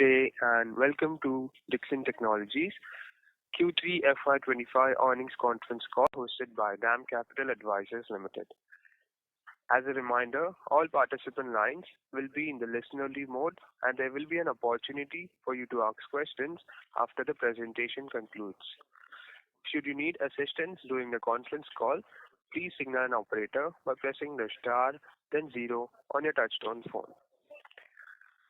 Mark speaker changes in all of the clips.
Speaker 1: day and welcome to Dixon Technologies Q3FY25 earnings conference call hosted by DAM Capital Advisors Limited. As a reminder, all participant lines will be in the listen-only mode and there will be an opportunity for you to ask questions after the presentation concludes. Should you need assistance during the conference call, please signal an operator by pressing the star then 0 on your touchtone phone.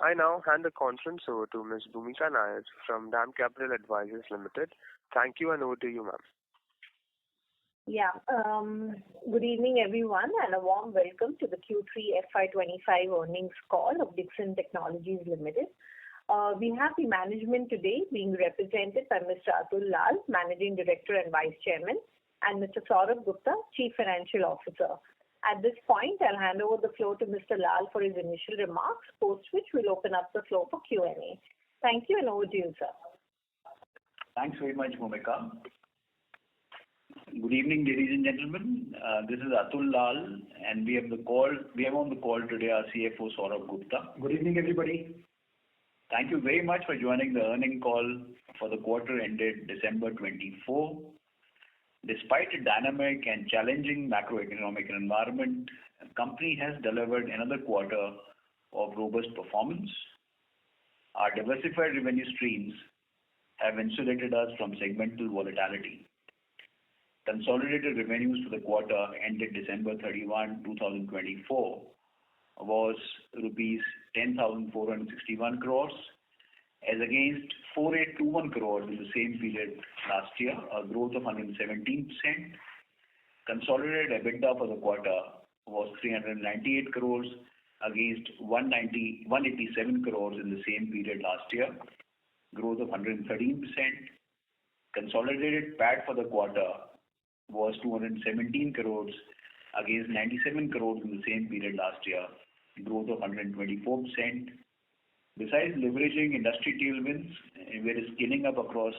Speaker 1: I now hand the conference over to Ms. Bhumika Nair from DAM Capital Advisors Limited. Thank you and over to you, ma'am.
Speaker 2: Good evening everyone and a warm welcome to the Q3FY25 earnings call of Dixon Technologies Limited. We have the management today being represented by Mr. Atul Lal, Managing Director and Vice Chairman, and Mr. Saurabh Gupta, Chief Financial Officer. At this point, I'll hand over the floor to Mr. Lal for his initial remarks, post which we'll open up the floor for Q&A. Thank you and over to you, sir.
Speaker 3: Thanks very much, Bhumika. Good evening, ladies and gentlemen. This is Atul Lal, and we have on the call today our CFO Saurabh Gupta.
Speaker 4: Good evening, everybody.
Speaker 3: Thank you very much for joining the earnings call for the quarter ended December 24. Despite a dynamic and challenging macroeconomic environment, the company has delivered another quarter of robust performance. Our diversified revenue streams have insulated us from segmental volatility. Consolidated revenues for the quarter ended December 31, 2024 was rupees 10,461 crores as against 4,821 crores in the same period last year, a growth of 117%. Consolidated EBITDA for the quarter was 398 crores against 187 crores in the same period last year, growth of 113%. Consolidated PAT for the quarter was 217 crores against 97 crores in the same period last year, growth of 124%. Besides leveraging industry tailwinds, we are scaling up across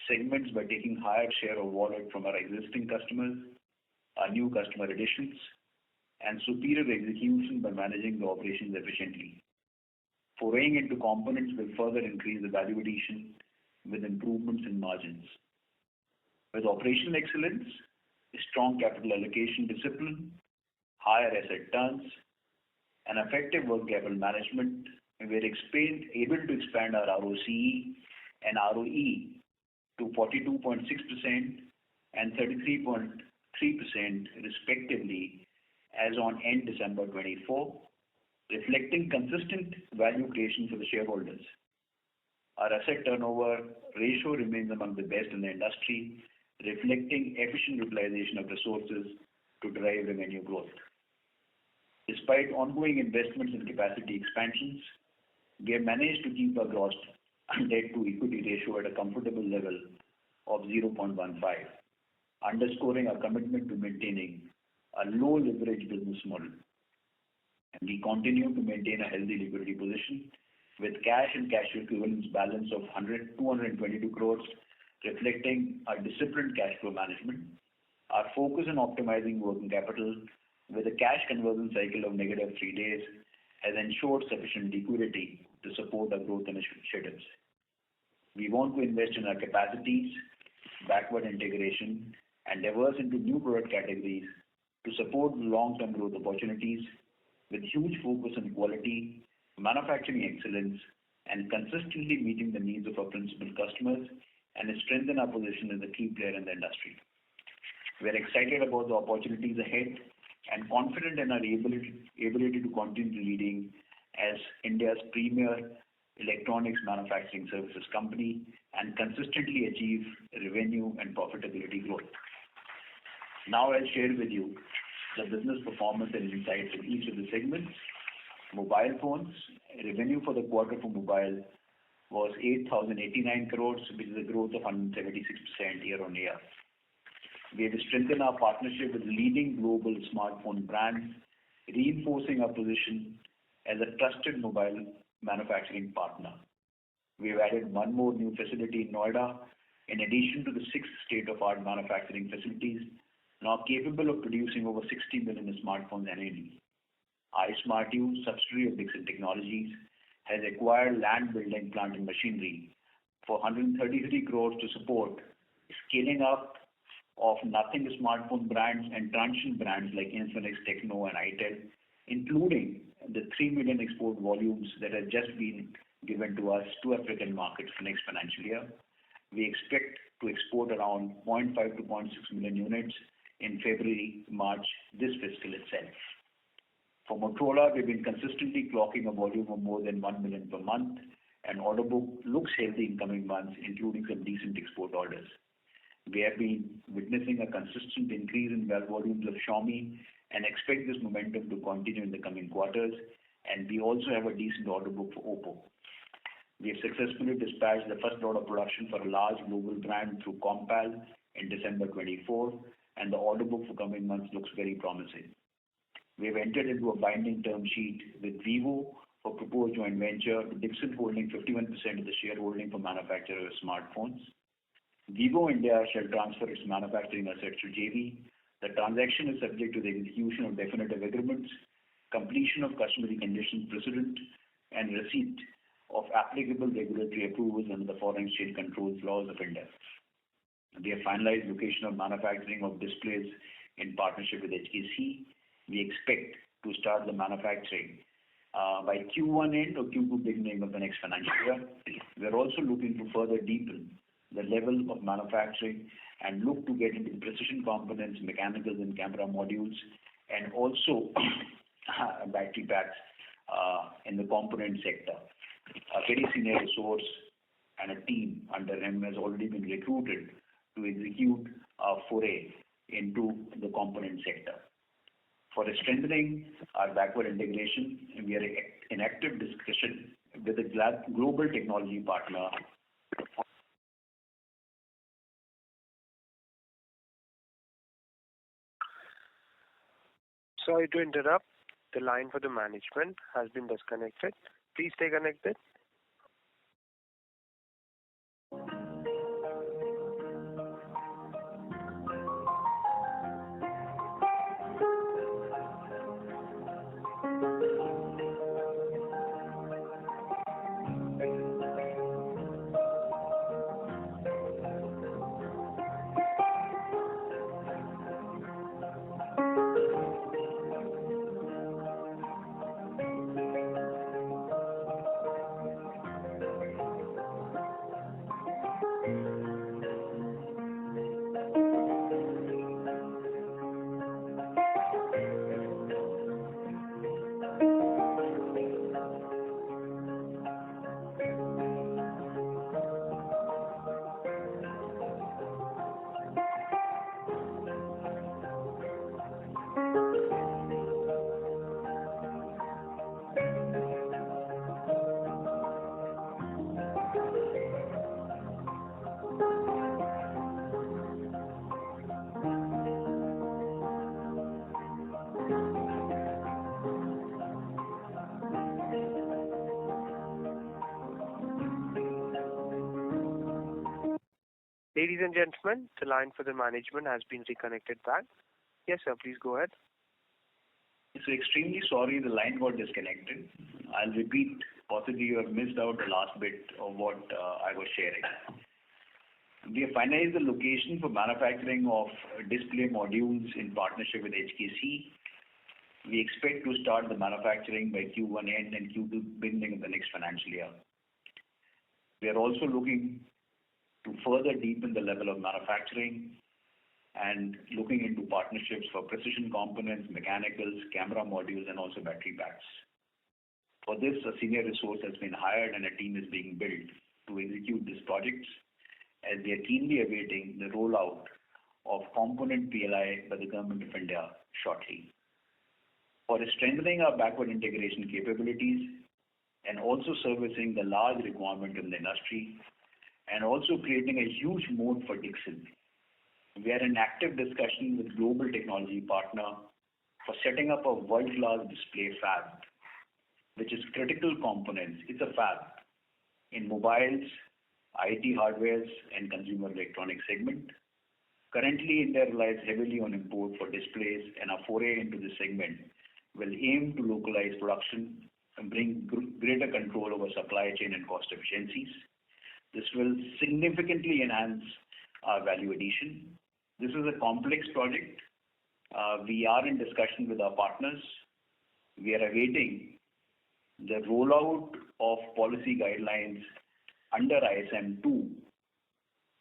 Speaker 3: segments by taking higher share of wallet from our existing customers, our new customer additions, and superior execution by managing the operations efficiently. Foraying into components will further increase the value addition with improvements in margins. With operational excellence, strong capital allocation discipline, higher asset turns, and effective working capital management, we are able to expand our ROCE and ROE to 42.6% and 33.3% respectively as on end December 24, reflecting consistent value creation for the shareholders. Our asset turnover ratio remains among the best in the industry, reflecting efficient utilization of resources to drive revenue growth. Despite ongoing investments in capacity expansions, we have managed to keep our gross debt to equity ratio at a comfortable level of 0.15, underscoring our commitment to maintaining a low leverage business model. And we continue to maintain a healthy liquidity position with cash and cash equivalents balance of 222 crores, reflecting our disciplined cash flow management. Our focus on optimizing working capital with a cash conversion cycle of -3 days has ensured sufficient liquidity to support our growth initiatives. We want to invest in our capacities, backward integration, and diverse into new product categories to support long-term growth opportunities with huge focus on quality, manufacturing excellence, and consistently meeting the needs of our principal customers and strengthen our position as a key player in the industry. We are excited about the opportunities ahead and confident in our ability to continue leading as India's premier electronics manufacturing services company and consistently achieve revenue and profitability growth. Now I'll share with you the business performance and insights of each of the segments. Mobile phones, revenue for the quarter for mobile was 8,089 crores, which is a growth of 176% year on year. We have strengthened our partnership with leading global smartphone brands, reinforcing our position as a trusted mobile manufacturing partner. We have added one more new facility in Noida, in addition to the 6 state-of-the-art manufacturing facilities, now capable of producing over 60 million smartphones annually. iSmartu, subsidiary of Dixon Technologies, has acquired land, building, plant and machinery for 133 crores to support scaling up of nothing smartphone brands and transition brands like Infinix, Techno and itel, including the 3 million export volumes that have just been given to us to African markets for next financial year. We expect to export around 0.5 to 0.6 million units in February, March this fiscal itself. For Motorola, we've been consistently clocking a volume of more than 1 million per month, and order book looks healthy in coming months, including some decent export orders. We have been witnessing a consistent increase in volumes of Xiaomi and expect this momentum to continue in the coming quarters, and we also have a decent order book for Oppo. We have successfully dispatched the first lot of production for a large global brand through Compal in December 24, and the order book for coming months looks very promising. We have entered into a binding term sheet with Vivo for proposed joint venture, with Dixon holding 51% of the shareholding for manufacturer of smartphones. Vivo India shall transfer its manufacturing assets to JV. The transaction is subject to the execution of definitive agreements, completion of customary conditions precedent, and receipt of applicable regulatory approvals under the foreign exchange controls laws of India. We have finalized location of manufacturing of displays in partnership with HKC. We expect to start the manufacturing by Q1 end or Q2 beginning of the next financial year. We are also looking to further deepen the level of manufacturing and look to get into precision components, mechanicals and camera modules, and also battery packs in the component sector. A very senior resource and a team under him has already been recruited to execute a foray into the component sector. For strengthening our backward integration, we are in active discussion with a global technology partner.
Speaker 1: Sorry to interrupt. The line for the management has been disconnected. Please stay connected. Ladies and gentlemen, the line for the management has been reconnected back. Yes, sir, please go ahead.
Speaker 3: So extremely sorry the line got disconnected. I'll repeat, possibly you have missed out the last bit of what I was sharing. We have finalized the location for manufacturing of display modules in partnership with HKC. We expect to start the manufacturing by Q1 end and Q2 beginning of the next financial year. We are also looking to further deepen the level of manufacturing and looking into partnerships for precision components, mechanicals, camera modules, and also battery packs. For this, a senior resource has been hired and a team is being built to execute these projects, as they are keenly awaiting the rollout of component PLI by the Government of India shortly. For strengthening our backward integration capabilities and also servicing the large requirement in the industry, and also creating a huge moat for Dixon, we are in active discussion with global technology partner for setting up a world-class display fab, which is critical components. It's a fab in mobiles, IT hardwares, and consumer electronics segment. Currently, India relies heavily on import for displays, and our foray into this segment will aim to localize production, bring greater control over supply chain and cost efficiencies. This will significantly enhance our value addition. This is a complex project. We are in discussion with our partners. We are awaiting the rollout of policy guidelines under ISM 2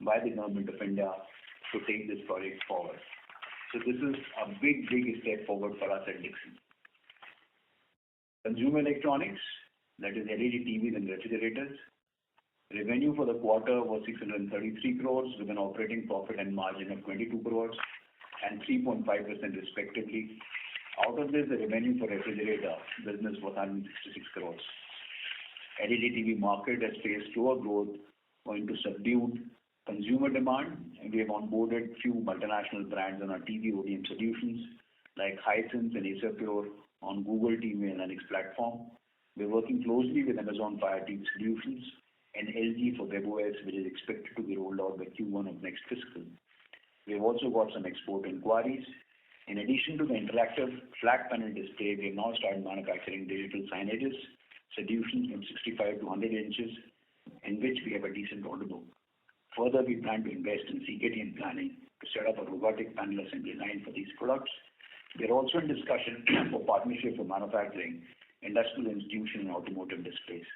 Speaker 3: by the Government of India to take this project forward. So this is a big step forward for us at Dixon. Consumer electronics, that is LED TVs and refrigerators. Revenue for the quarter was 633 crores with an operating profit and margin of 22 crores and 3.5% respectively. Out of this, the revenue for refrigerator business was 166 crores. LED TV market has faced slower growth owing to subdued consumer demand, and we have onboarded few multinational brands on our TV ODM solutions like Hisense and Acer Pure on Google TV and Linux platform. We're working closely with Amazon Fire TV Solutions and LG for WebOS, which is expected to be rolled out by Q1 of next fiscal. We've also got some export inquiries. In addition to the interactive flat panel display, we have now started manufacturing digital signages solutions from 65 to 100 inches, in which we have a decent order book. Further, we plan to invest in CKT and planning to set up a robotic panel assembly line for these products. We are also in discussion for partnership for manufacturing industrial institution and automotive displays.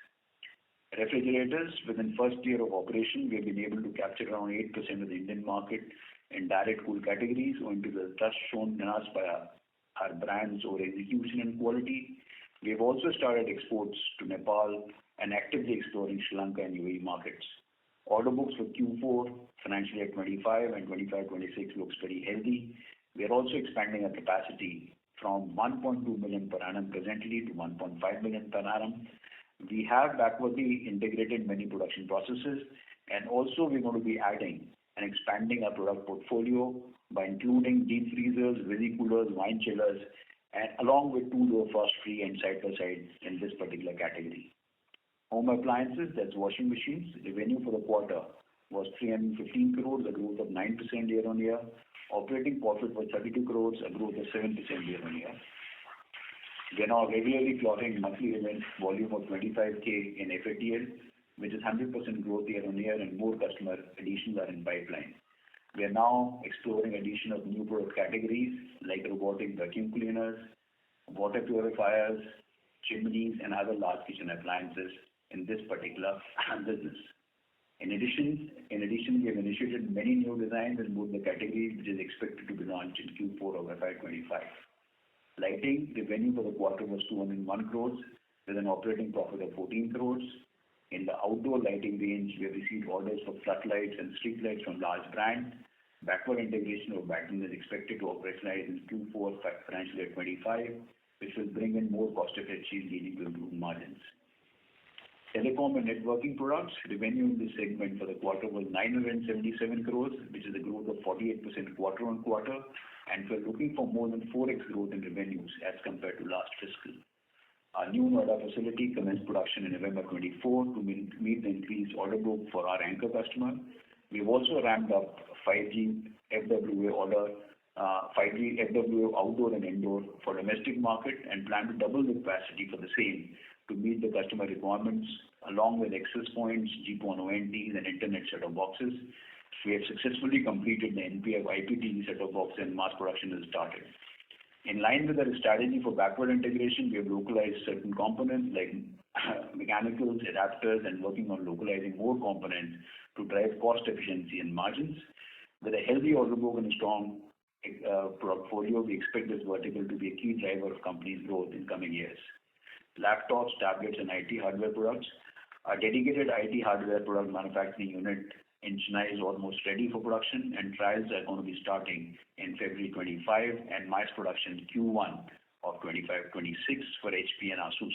Speaker 3: Refrigerators, within first year of operation, we have been able to capture around 8% of the Indian market in direct cool categories owing to the trust shown in us by our brands over execution and quality. We have also started exports to Nepal and actively exploring Sri Lanka and UAE markets. Order books for Q4, financial year 25 and 25-26 looks very healthy. We are also expanding our capacity from 1.2 million per annum presently to 1.5 million per annum. We have backwardly integrated many production processes, and also we're going to be adding and expanding our product portfolio by including deep freezers, visi coolers, wine chillers, and along with two-door frost-free and side-by-side in this particular category. Home appliances, that's washing machines. Revenue for the quarter was 315 crores, a growth of 9% year-on-year. Operating profit was 32 crores, a growth of 7% year-on-year. We are now regularly clocking monthly event volume of 25K in FATL, which is 100% growth year-on-year, and more customer additions are in pipeline. We are now exploring addition of new product categories like robotic vacuum cleaners, water purifiers, chimneys, and other large kitchen appliances in this particular business. In addition, we have initiated many new designs in both the categories, which is expected to be launched in Q4 of FY25. Lighting, revenue for the quarter was 201 crores with an operating profit of 14 crores. In the outdoor lighting range, we have received orders for floodlights and street lights from large brands. Backward integration of battens is expected to operationalize in Q4 financial year 25, which will bring in more cost efficiency leading to improved margins. Telecom and networking products, revenue in this segment for the quarter was 977 crores, which is a growth of 48% quarter on quarter, and we're looking for more than 4x growth in revenues as compared to last fiscal. Our new Noida facility commenced production in November 24 to meet the increased order book for our anchor customer. We've also ramped up 5G FWA order, 5G FWA outdoor and indoor for domestic market, and plan to double the capacity for the same to meet the customer requirements, along with access points, GPON ONTs, and internet set-top boxes. We have successfully completed the NPF IPTV set-top box, and mass production has started. In line with our strategy for backward integration, we have localized certain components like mechanicals, adapters, and working on localizing more components to drive cost efficiency and margins. With a healthy order book and a strong portfolio, we expect this vertical to be a key driver of company's growth in coming years. Laptops, tablets, and IT hardware products. Our dedicated IT hardware product manufacturing unit in Chennai is almost ready for production, and trials are going to be starting in February 25 and mass production Q1 of 25-26 for HP and Asus.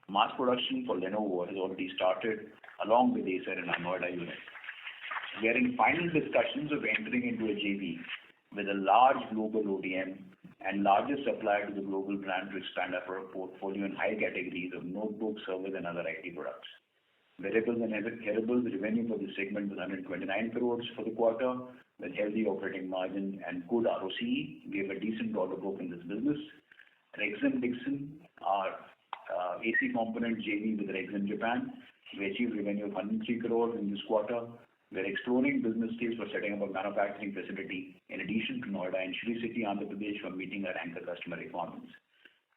Speaker 3: Mass production for Lenovo has already started along with Acer and our Noida unit. We are in final discussions of entering into a JV with a large global ODM and largest supplier to the global brand to expand our product portfolio in high categories of notebooks, servers, and other IT products. Wearables and hearables, revenue for this segment was 129 crores for the quarter with healthy operating margin and good ROCE. We have a decent order book in this business. Dixon, our AC component JV with Dixon Japan. We achieved revenue of 103 crores in this quarter. We are exploring business case for setting up a manufacturing facility in addition to Noida and Shri City, Andhra Pradesh, for meeting our anchor customer requirements.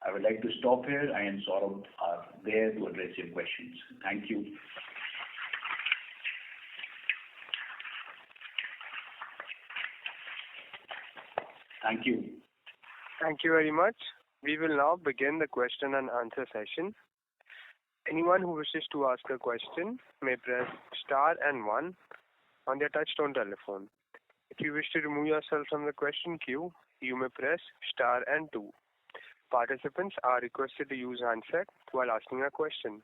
Speaker 3: I would like to stop here. I and Saurabh are there to address your questions. Thank you. Thank you.
Speaker 1: Thank you very much. We will now begin the question and answer session. Anyone who wishes to ask a question may press star and 1 on their touchtone telephone. If you wish to remove yourself from the question queue, you may press star and 2. Participants are requested to use handset while asking a question.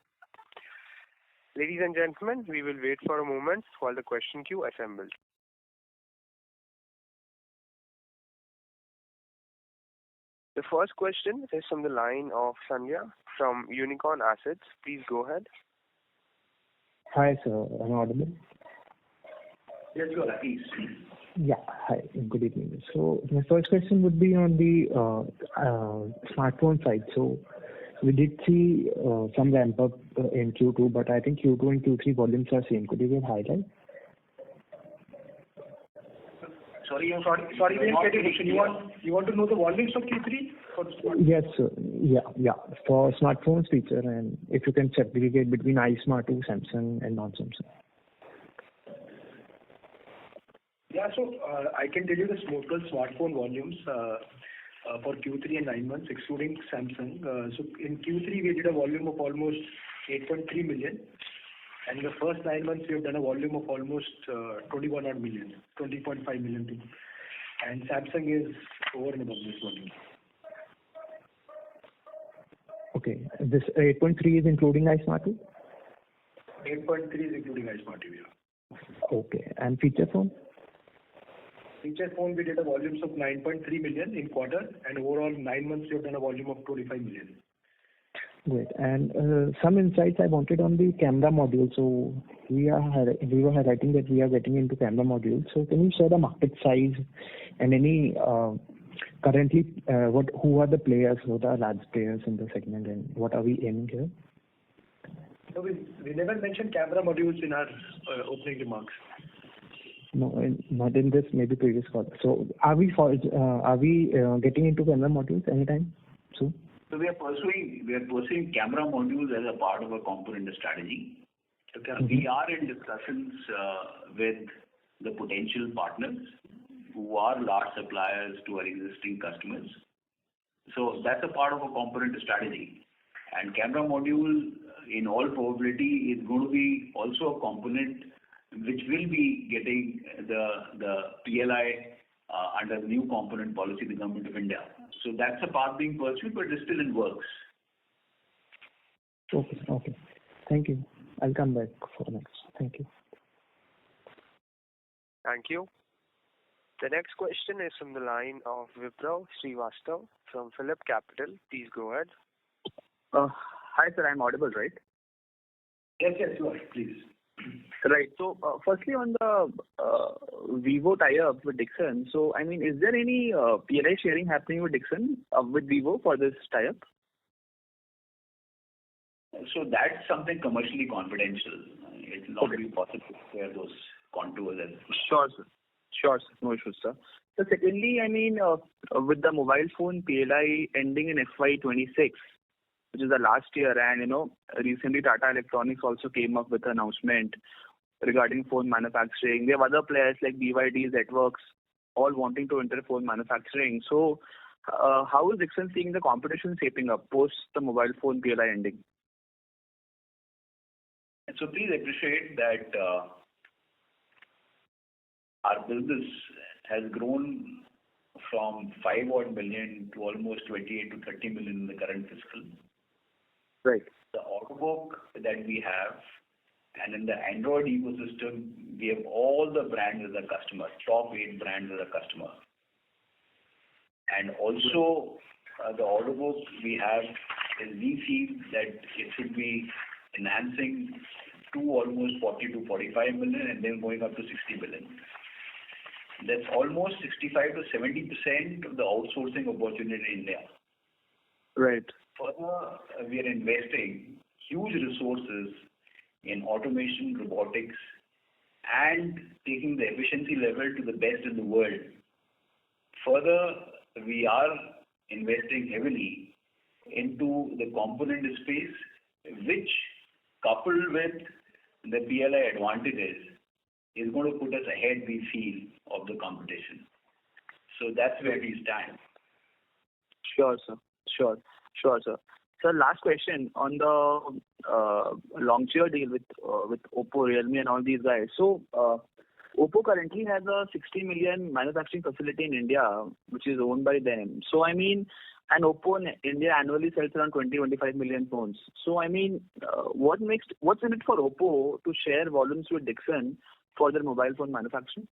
Speaker 1: Ladies and gentlemen, we will wait for a moment while the question queue assembles. The first question is from the line of Sandhya from Unicorn Assets. Please go ahead.
Speaker 4: Hi, sir. Am I audible?
Speaker 3: Yes, you are. Please.
Speaker 4: Yeah. Hi. Good evening. So my first question would be on the smartphone side. So we did see some ramp up in Q2, but I think Q2 and Q3 volumes are same. Could you give highlight?
Speaker 5: Sorry, we didn't get your question. You want to know the volumes of Q3 for the smartphone?
Speaker 4: Yes, sir. Yeah. For smartphones feature, and if you can segregate between iSmart, Samsung and non-Samsung.
Speaker 5: Yeah, so I can tell you the total smartphone volumes for Q3 and 9 months, excluding Samsung. So in Q3, we did a volume of almost 8.3 million. And in the first 9 months, we have done a volume of almost 21 odd million, 20.5 million too. And Samsung is over and above this volume.
Speaker 4: Okay. This 8.3 is including iSmart?
Speaker 5: 8.3 is including iSmart TV.
Speaker 4: Okay. And feature phone?
Speaker 5: Feature phone, we did a volumes of 9.3 million in quarter, and overall 9 months we have done a volume of 25 million.
Speaker 4: Great. And some insights I wanted on the camera module. So we were highlighting that we are getting into camera modules. So can you share the market size and any currently who are the players, who are the large players in the segment, and what are we aiming here?
Speaker 5: So we never mentioned camera modules in our opening remarks.
Speaker 4: No, not in this, maybe previous call. So are we getting into camera modules anytime soon?
Speaker 3: So we are pursuing camera modules as a part of a component strategy.
Speaker 4: Mm-hmm.
Speaker 3: We are in discussions with the potential partners who are large suppliers to our existing customers. So that's a part of a component strategy. And camera module, in all probability, is going to be also a component which will be getting the PLI under the new component policy of the Government of India. So that's a path being pursued, but it's still in works.
Speaker 4: Okay. Thank you. I'll come back for next. Thank you.
Speaker 1: Thank you. The next question is from the line of Vipraw Srivastava from Phillip Capital. Please go ahead.
Speaker 6: Hi, sir. I'm audible, right?
Speaker 5: Yes, you are. Please.
Speaker 6: Right. So, firstly, on the Vivo tie-up with Dixon, so, I mean, is there any PLI sharing happening with Dixon, with Vivo for this tie-up?
Speaker 3: So that's something commercially confidential. It will not be possible to share those contours.
Speaker 6: Sure, sir. No issues, sir. So, secondly, I mean, with the mobile phone PLI ending in FY26, which is the last year, and recently Tata Electronics also came up with an announcement regarding phone manufacturing. We have other players like BYD, Networks, all wanting to enter phone manufacturing. So, how is Dixon seeing the competition shaping up post the mobile phone PLI ending?
Speaker 3: So please appreciate that our business has grown from 5 odd million to almost 28 to 30 million in the current fiscal.
Speaker 6: Right.
Speaker 3: The order book that we have, and in the Android ecosystem, we have all the brands as a customer, top 8 brands as a customer. And also, the order book we have is we feel that it should be enhancing to almost 40 to 45 million and then going up to 60 million. That's almost 65 to 70% of the outsourcing opportunity in India.
Speaker 6: Right.
Speaker 3: Further, we are investing huge resources in automation, robotics, and taking the efficiency level to the best in the world. Further, we are investing heavily into the component space, which, coupled with the PLI advantages, is going to put us ahead, we feel, of the competition. So that's where we stand.
Speaker 6: Sure, sir. Sure, sir. Sir, last question on the launcher deal with Oppo, Realme, and all these guys. So, Oppo currently has a 60 million manufacturing facility in India, which is owned by them. So, I mean, and Oppo in India annually sells around 20-25 million phones. So, I mean, what's in it for Oppo to share volumes with Dixon for their mobile phone manufacturing?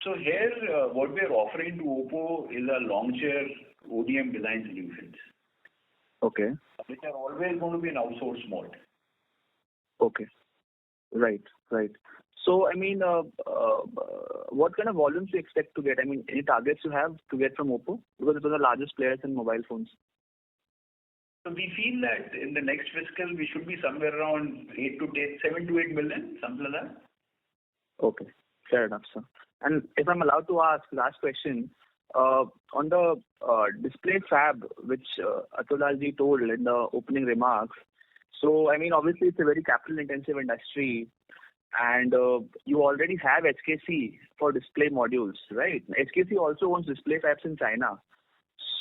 Speaker 3: So here, what we are offering to Oppo is a launcher ODM design solutions.
Speaker 6: Okay.
Speaker 3: Which are always going to be in outsource mode.
Speaker 6: Okay. Right. So, I mean, what kind of volumes do you expect to get? I mean, any targets you have to get from Oppo? Because it was the largest players in mobile phones.
Speaker 3: So we feel that in the next fiscal, we should be somewhere around 7 to 8 million, something like that.
Speaker 6: Okay. Fair enough, sir. And if I'm allowed to ask, last question, on the display fab, which Atulji told in the opening remarks. So, I mean, obviously, it's a very capital-intensive industry, and you already have HKC for display modules, right? HKC also owns display fabs in China.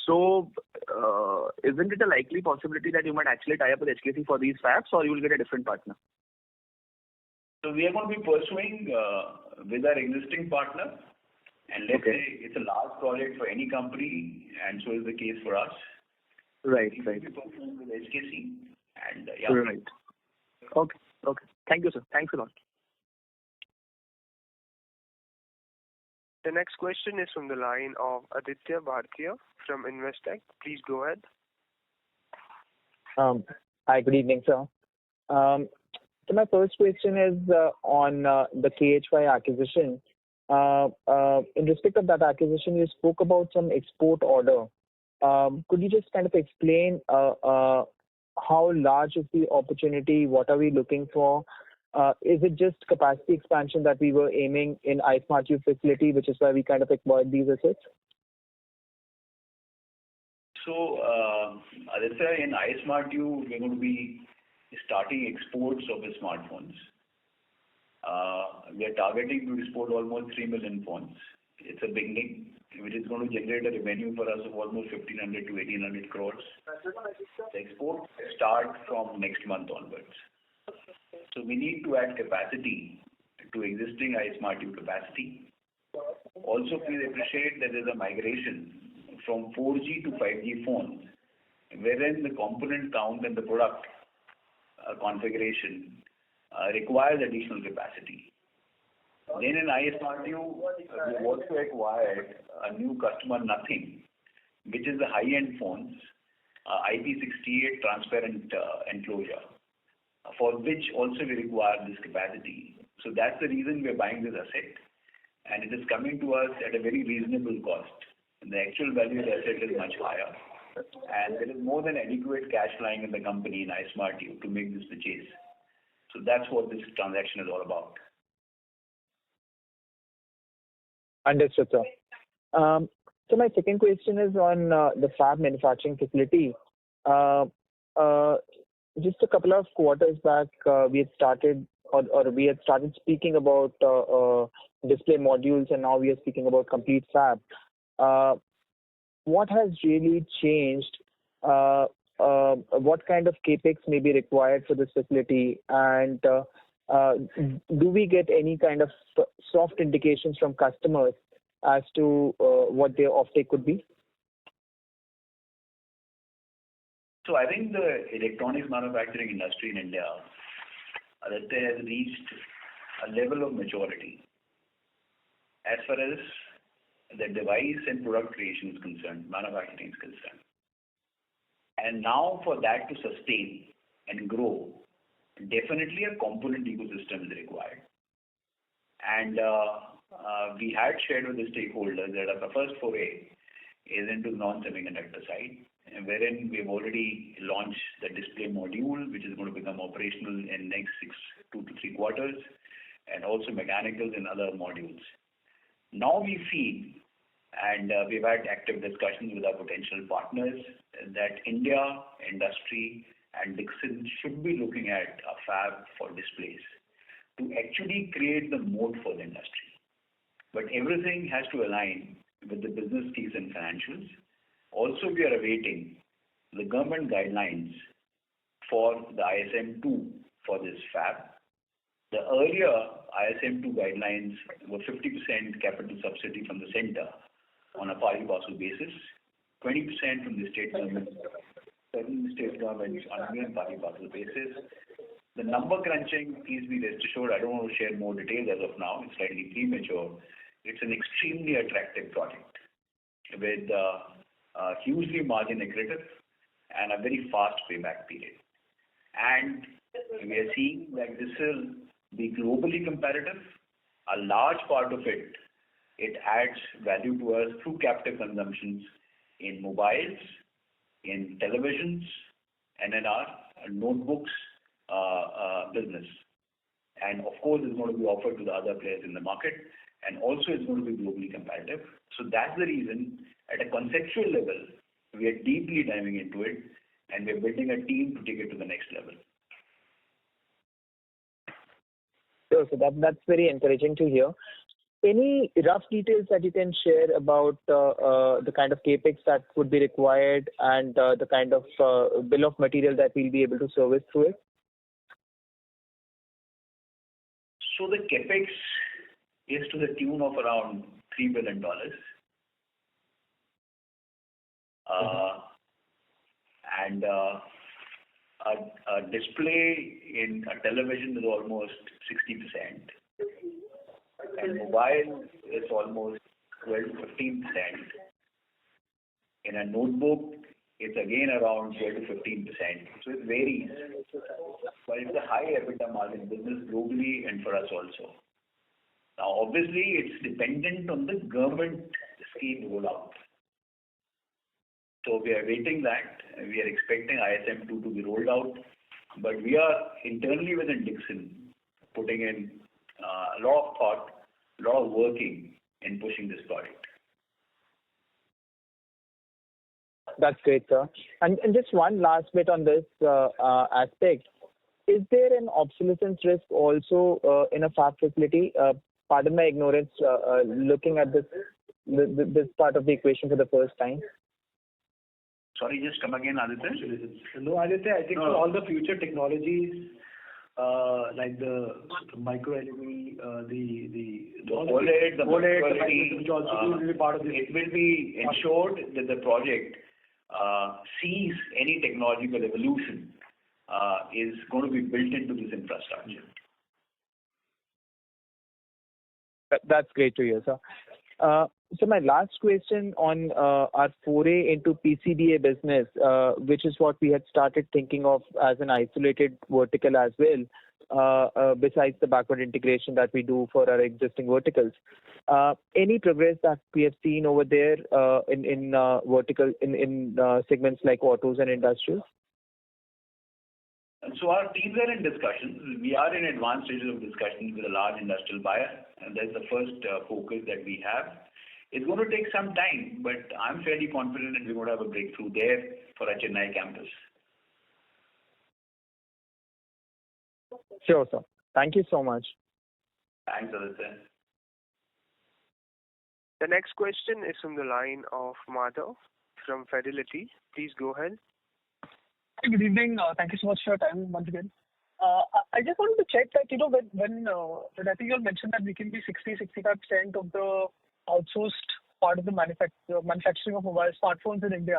Speaker 6: So, isn't it a likely possibility that you might actually tie up with HKC for these fabs, or you will get a different partner?
Speaker 3: So we are going to be pursuing with our existing partner, and let's say it's a large project for any company, and so is the case for us.
Speaker 6: Right.
Speaker 3: We will be pursuing with HKC, and yeah.
Speaker 6: Right. Okay. Thank you, sir. Thanks a lot.
Speaker 1: The next question is from the line of Aditya Bhartiya from Investec. Please go ahead.
Speaker 7: Hi, good evening, sir. So my first question is on the KHY acquisition. In respect of that acquisition, you spoke about some export order. Could you just kind of explain how large is the opportunity? What are we looking for? Is it just capacity expansion that we were aiming in iSmartU facility, which is why we kind of acquired these assets?
Speaker 3: So, Aditya, in iSmartU, we're going to be starting exports of the smartphones. We are targeting to export almost 3 million phones. It's a beginning, which is going to generate a revenue for us of almost 1,500 to 1,800 crores. The exports start from next month onwards. So we need to add capacity to existing iSmartU capacity. Also, please appreciate that there's a migration from 4G to 5G phones, wherein the component count and the product configuration requires additional capacity. Then in iSmartU, we also acquired a new customer, Nothing, which is the high-end phones, IP68 transparent enclosure, for which also we require this capacity. So that's the reason we are buying this asset, and it is coming to us at a very reasonable cost. The actual value of the asset is much higher, and there is more than adequate cash lying in the company in iSmartU to make this purchase. So that's what this transaction is all about.
Speaker 7: Understood, sir. So my second question is on the fab manufacturing facility. Just a couple of quarters back, we had started speaking about display modules, and now we are speaking about complete fab. What has really changed? What kind of capex may be required for this facility, and do we get any kind of soft indications from customers as to what their offtake could be?
Speaker 3: So I think the electronics manufacturing industry in India, Aditya, has reached a level of maturity as far as the device and product creation is concerned, manufacturing is concerned. And now for that to sustain and grow, definitely a component ecosystem is required. And we had shared with the stakeholders that as a first foray, is into non-semiconductor side, wherein we've already launched the display module, which is going to become operational in next 2 to 3 quarters, and also mechanicals and other modules. Now we feel, and we've had active discussions with our potential partners, that India industry and Dixon should be looking at a fab for displays to actually create the mode for the industry. But everything has to align with the business case and financials. Also, we are awaiting the government guidelines for the ISM2 for this fab. The earlier ISM2 guidelines were 50% capital subsidy from the center on a pari passu basis, 20% from the state government, 7 state governments on a pari passu basis. The number crunching, please be rest assured, I don't want to share more details as of now. It's slightly premature. It's an extremely attractive project with hugely margin accretive and a very fast payback period. And we are seeing that this will be globally competitive. A large part of it adds value to us through captive consumptions in mobiles, in televisions, and in our notebooks business. And of course, it's going to be offered to the other players in the market, and also it's going to be globally competitive. So that's the reason, at a conceptual level, we are deeply diving into it, and we're building a team to take it to the next level.
Speaker 7: Sure, so that's very encouraging to hear. Any rough details that you can share about the kind of capex that would be required and the kind of bill of material that we'll be able to service through it?
Speaker 3: So the capex is to the tune of around $3 billion. And a display in a television is almost 60%. And mobile is almost 12 to 15%. In a notebook, it's again around 12 to 15%. So it varies. But it's a high EBITDA margin business globally and for us also. Now, obviously, it's dependent on the government scheme rollout. So we are waiting that. We are expecting ISM2 to be rolled out. But we are internally within Dixon putting in a lot of thought, a lot of working in pushing this project.
Speaker 7: That's great, sir. And just one last bit on this aspect. Is there an obsolescence risk also in a fab facility? Pardon my ignorance, looking at this part of the equation for the first time.
Speaker 3: Sorry, just come again, Aditya.
Speaker 5: No, Aditya, I think all the future technologies like the micro LED, the
Speaker 3: OLED, the
Speaker 5: OLED, which also will be part of this.
Speaker 3: It will be ensured that the project sees any technological evolution is going to be built into this infrastructure.
Speaker 7: That's great to hear, sir. So my last question on our foray into PCBA business, which is what we had started thinking of as an isolated vertical as well, besides the backward integration that we do for our existing verticals. Any progress that we have seen over there in vertical in segments like autos and industrials?
Speaker 3: So our teams are in discussions. We are in advanced stages of discussions with a large industrial buyer, and that's the first focus that we have. It's going to take some time, but I'm fairly confident that we're going to have a breakthrough there for our Chennai campus.
Speaker 7: Sure, sir. Thank you so much.
Speaker 3: Thanks, Aditya.
Speaker 1: The next question is from the line of Madhav from Fidelity. Please go ahead.
Speaker 8: Good evening. Thank you so much for your time once again. I just wanted to check that, when I think you mentioned that we can be 60-65% of the outsourced part of the manufacturing of mobile smartphones in India.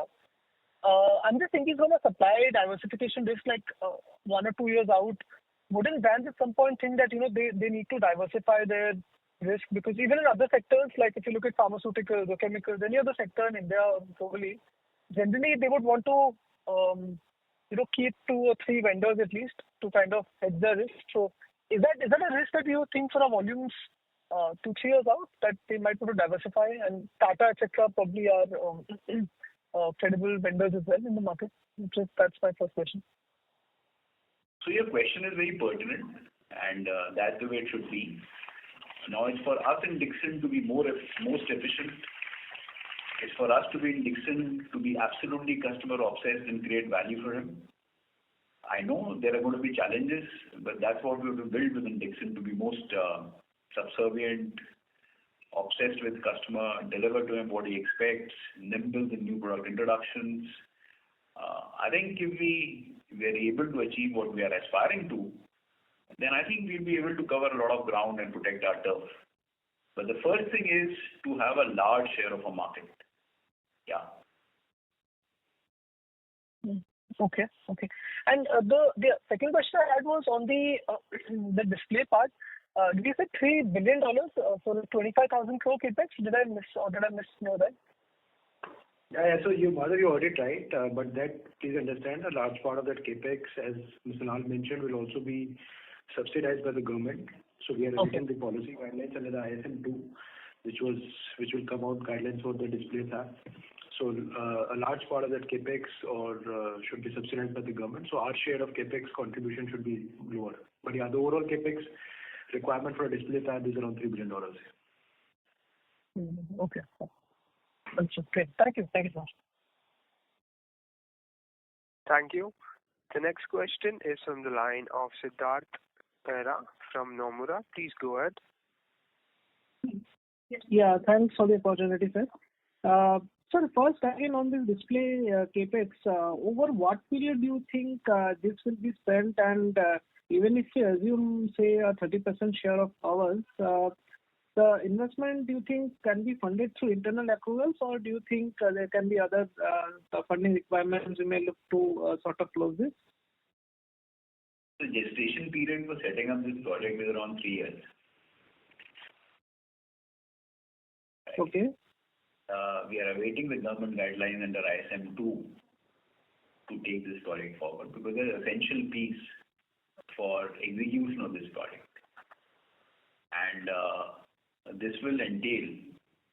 Speaker 8: I'm just thinking from a supply diversification risk, like 1 or 2 years out, wouldn't brands at some point think that, they need to diversify their risk? Because even in other sectors, like if you look at pharmaceuticals or chemicals, any other sector in India or globally, generally they would want to keep 2 or 3 vendors at least to kind of hedge the risk. So is that a risk that you think for our volumes 2-3 years out that they might want to diversify, and Tata, etc., probably are credible vendors as well in the market? That's my first question.
Speaker 3: So your question is very pertinent, and that's the way it should be. Now it's for us in Dixon to be most efficient. It's for us to be in Dixon to be absolutely customer obsessed and create value for him. I know there are going to be challenges, but that's what we have to build within Dixon, to be most subservient, obsessed with customer, deliver to him what he expects, nimble in new product introductions. I think if we are able to achieve what we are aspiring to, then I think we'll be able to cover a lot of ground and protect our turf. But the first thing is to have a large share of a market. Yeah.
Speaker 8: Okay. And the second question I had was on the display part. Did you say $3 billion for the 25,000 crore capex? Did I mishear that?
Speaker 5: Yeah. So you heard it right, but that, please understand, a large part of that capex, as Mr. Lal mentioned, will also be subsidized by the government. So we are reviewing the policy guidelines under the ISM2, which will come out guidelines for the display app. So a large part of that capex should be subsidized by the government. So our share of capex contribution should be lower. But yeah, the overall capex requirement for a display tab is around $3 billion.
Speaker 8: Okay. Great. Thank you. Thank you so much.
Speaker 1: Thank you. The next question is from the line of Siddharth Mehra from Nomura. Please go ahead.
Speaker 9: Yeah, thanks for the opportunity, sir. Sir, first again on this display capex, over what period do you think this will be spent? And even if you assume, say, a 30% share of ours, the investment, do you think can be funded through internal accruals, or do you think there can be other funding requirements we may look to sort of close this?
Speaker 3: The gestation period for setting up this project is around 3 years. Right.
Speaker 9: Okay.
Speaker 3: We are awaiting the government guidelines under ISM2 to take this project forward, because it's an essential piece for execution of this project. And this will entail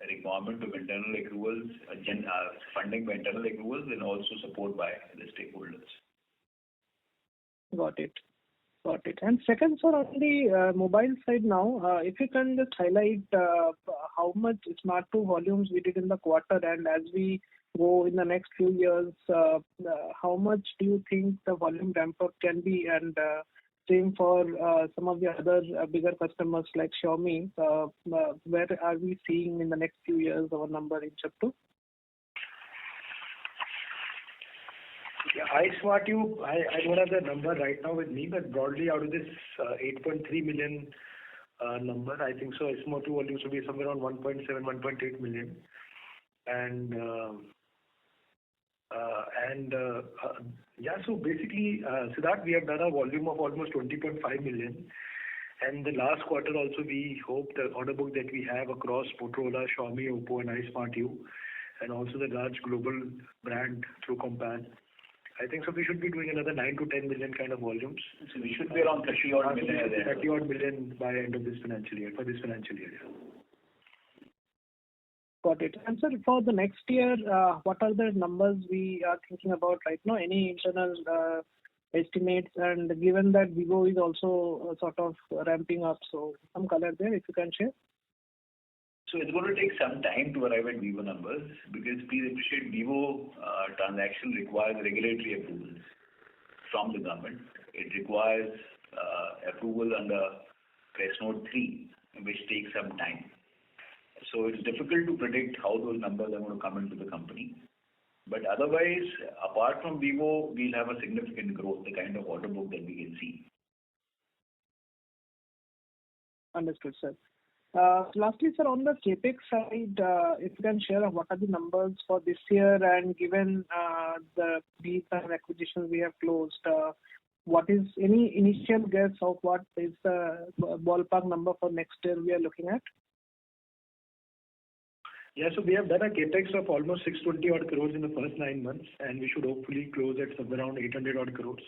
Speaker 3: a requirement of internal accruals, funding by internal accruals, and also support by the stakeholders.
Speaker 9: Got it. And second, sir, on the mobile side now, if you can just highlight how much Smart 2 volumes we did in the quarter, and as we go in the next few years, how much do you think the volume ramp up can be? And same for some of the other bigger customers like Xiaomi, where are we seeing in the next few years our number inch up to?
Speaker 5: Yeah, Smart 2, I don't have the number right now with me, but broadly out of this 8.3 million number, I think so Smart 2 volumes will be somewhere around 1.7, 1.8 million. So basically, Siddharth, we have done a volume of almost 20.5 million. And the last quarter also, we hope the order book that we have across Motorola, Xiaomi, Oppo, and Smart 2, and also the large global brand through Compal. I think so we should be doing another 9 to 10 million kind of volumes.
Speaker 3: So we should be around 30 million.
Speaker 5: 30 million by end of this financial year, for this financial year.
Speaker 9: Got it. And sir, for the next year, what are the numbers we are thinking about right now? Any internal estimates? And given that Vivo is also sort of ramping up, so some color there if you can share.
Speaker 3: So it's going to take some time to arrive at Vivo numbers, because please appreciate Vivo transaction requires regulatory approvals from the government. It requires approval under Press Note 3, which takes some time. So it's difficult to predict how those numbers are going to come into the company. But otherwise, apart from Vivo, we'll have a significant growth, the kind of order book that we can see.
Speaker 9: Understood, sir. Lastly, sir, on the capex side, if you can share what are the numbers for this year, and given the these acquisitions we have closed, what is any initial guess of what is the ballpark number for next year we are looking at?
Speaker 5: Yeah, so we have done a capex of almost 620 odd crores in the first 9 months, and we should hopefully close at somewhere around 800 odd crores.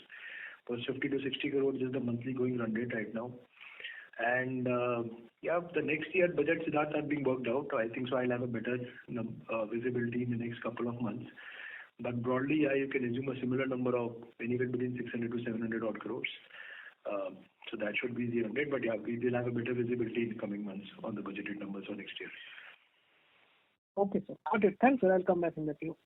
Speaker 5: Because 50 to 60 crores is the monthly going run rate right now. And the next year budget, Siddharth, are being worked out. I think so I'll have a better visibility in the next couple of months. But broadly, you can assume a similar number of anywhere between 600 to 700 odd crores. So that should be the run rate. But we will have a better visibility in the coming months on the budgeted numbers for next year.
Speaker 9: Okay, sir. Okay, thanks, sir. I'll come back in the queue.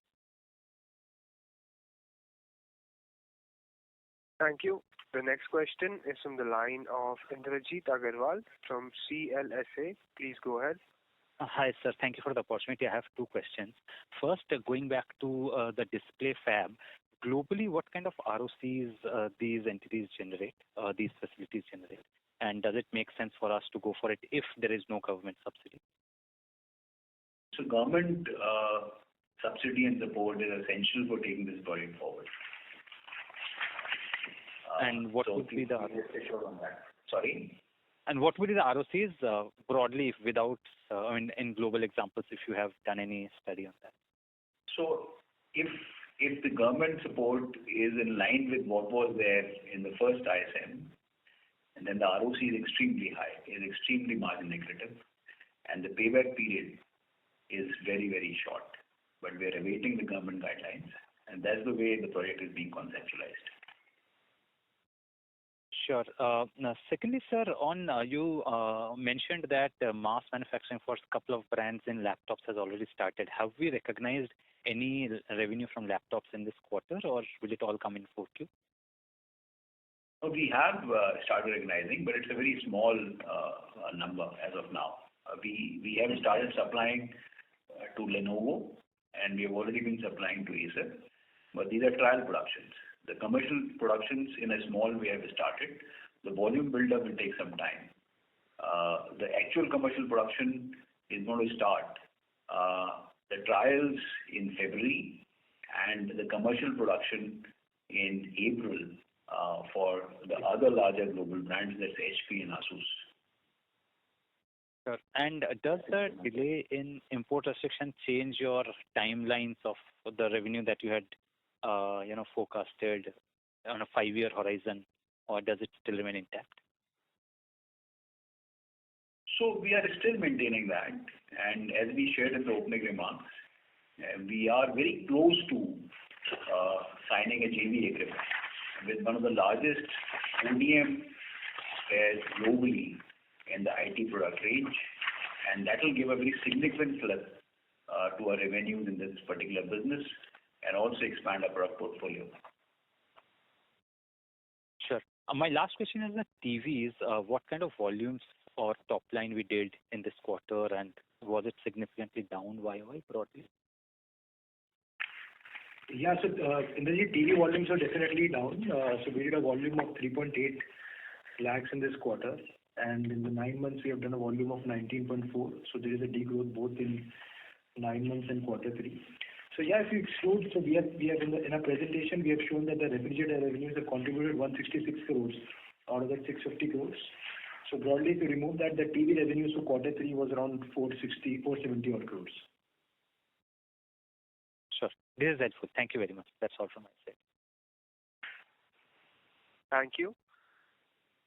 Speaker 1: Thank you. The next question is from the line of Indrajit Agarwal from CLSA. Please go ahead.
Speaker 10: Hi, sir. Thank you for the opportunity. I have two questions. First, going back to the display fab, globally, what kind of ROCs these entities generate, these facilities generate? And does it make sense for us to go for it if there is no government subsidy?
Speaker 3: So government subsidy and support is essential for taking this project forward.
Speaker 10: And what would be the
Speaker 3: ROCs on that? Sorry?
Speaker 10: And what would be the ROCs broadly without, in global examples, if you have done any study on that?
Speaker 3: So if the government support is in line with what was there in the first ISM, and then the ROC is extremely high, is extremely margin accretive, and the payback period is very, very short. But we are awaiting the government guidelines, and that's the way the project is being conceptualized.
Speaker 10: Sure. Secondly, sir, you mentioned that mass manufacturing for a couple of brands in laptops has already started. Have we recognized any revenue from laptops in this quarter, or will it all come in 4Q?
Speaker 3: We have started recognizing, but it's a very small number as of now. We have started supplying to Lenovo, and we have already been supplying to Acer, but these are trial productions. The commercial productions in a small way have started. The volume build-up will take some time. The actual commercial production is going to start the trials in February and the commercial production in April for the other larger global brands, that's HP and Asus.
Speaker 10: Sure. And does the delay in import restriction change your timelines of the revenue that you had forecasted on a 5-year horizon, or does it still remain intact?
Speaker 3: So we are still maintaining that, and as we shared in the opening remarks, we are very close to signing a JV agreement with one of the largest ODM players globally in the IT product range, and that will give a very significant flip to our revenues in this particular business and also expand our product portfolio.
Speaker 10: Sure. My last question is the TVs. What kind of volumes or top line we did in this quarter, and was it significantly down YOY broadly?
Speaker 5: Yeah, so in the TV volumes are definitely down. So we did a volume of 3.8 lakhs in this quarter, and in the 9 months we have done a volume of 19.4. So there is a degrowth both in 9 months and quarter 3. So yeah, if you exclude, so we have in our presentation we have shown that the refrigerator revenues have contributed 166 crores out of that 650 crores. So broadly, if you remove that, the TV revenues for quarter 3 was around 470 odd crores.
Speaker 10: Sure. This is helpful. Thank you very much. That's all from my side.
Speaker 1: Thank you.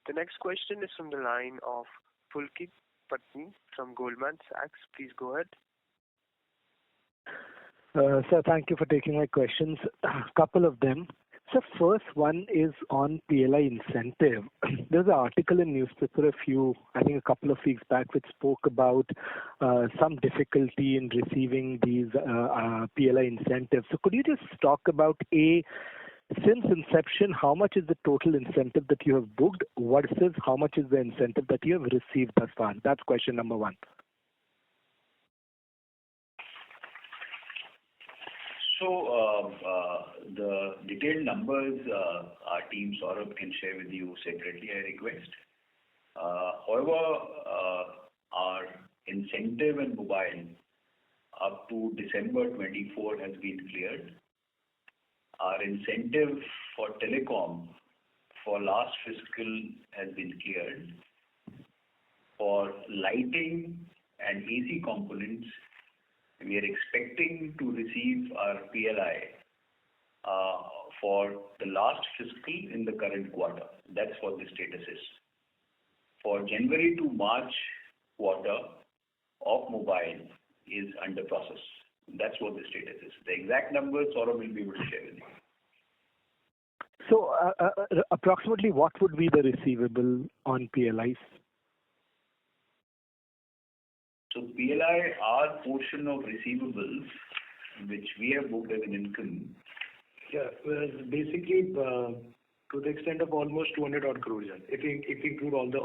Speaker 1: The next question is from the line of Pulkit Patni from Goldman Sachs. Please go ahead.
Speaker 11: Sir, thank you for taking my questions. A couple of them. So first one is on PLI incentive. There's an article in newspaper I think a couple of weeks back, which spoke about some difficulty in receiving these PLI incentives. So could you just talk about since inception, how much is the total incentive that you have booked versus how much is the incentive that you have received thus far? That's question number one.
Speaker 3: So the detailed numbers our team Saurabh can share with you separately, I request. However, our incentive in mobile up to December 24 has been cleared. Our incentive for telecom for last fiscal has been cleared. For lighting and AC components, we are expecting to receive our PLI for the last fiscal in the current quarter. That's what the status is. For January to March quarter of mobile is under process. That's what the status is. The exact numbers Saurabh will be able to share with you.
Speaker 11: So, approximately what would be the receivable on PLIs?
Speaker 3: So PLI, our portion of receivables, which we have booked as an income.
Speaker 5: Yeah, basically to the extent of almost 200 odd crores. If you include all the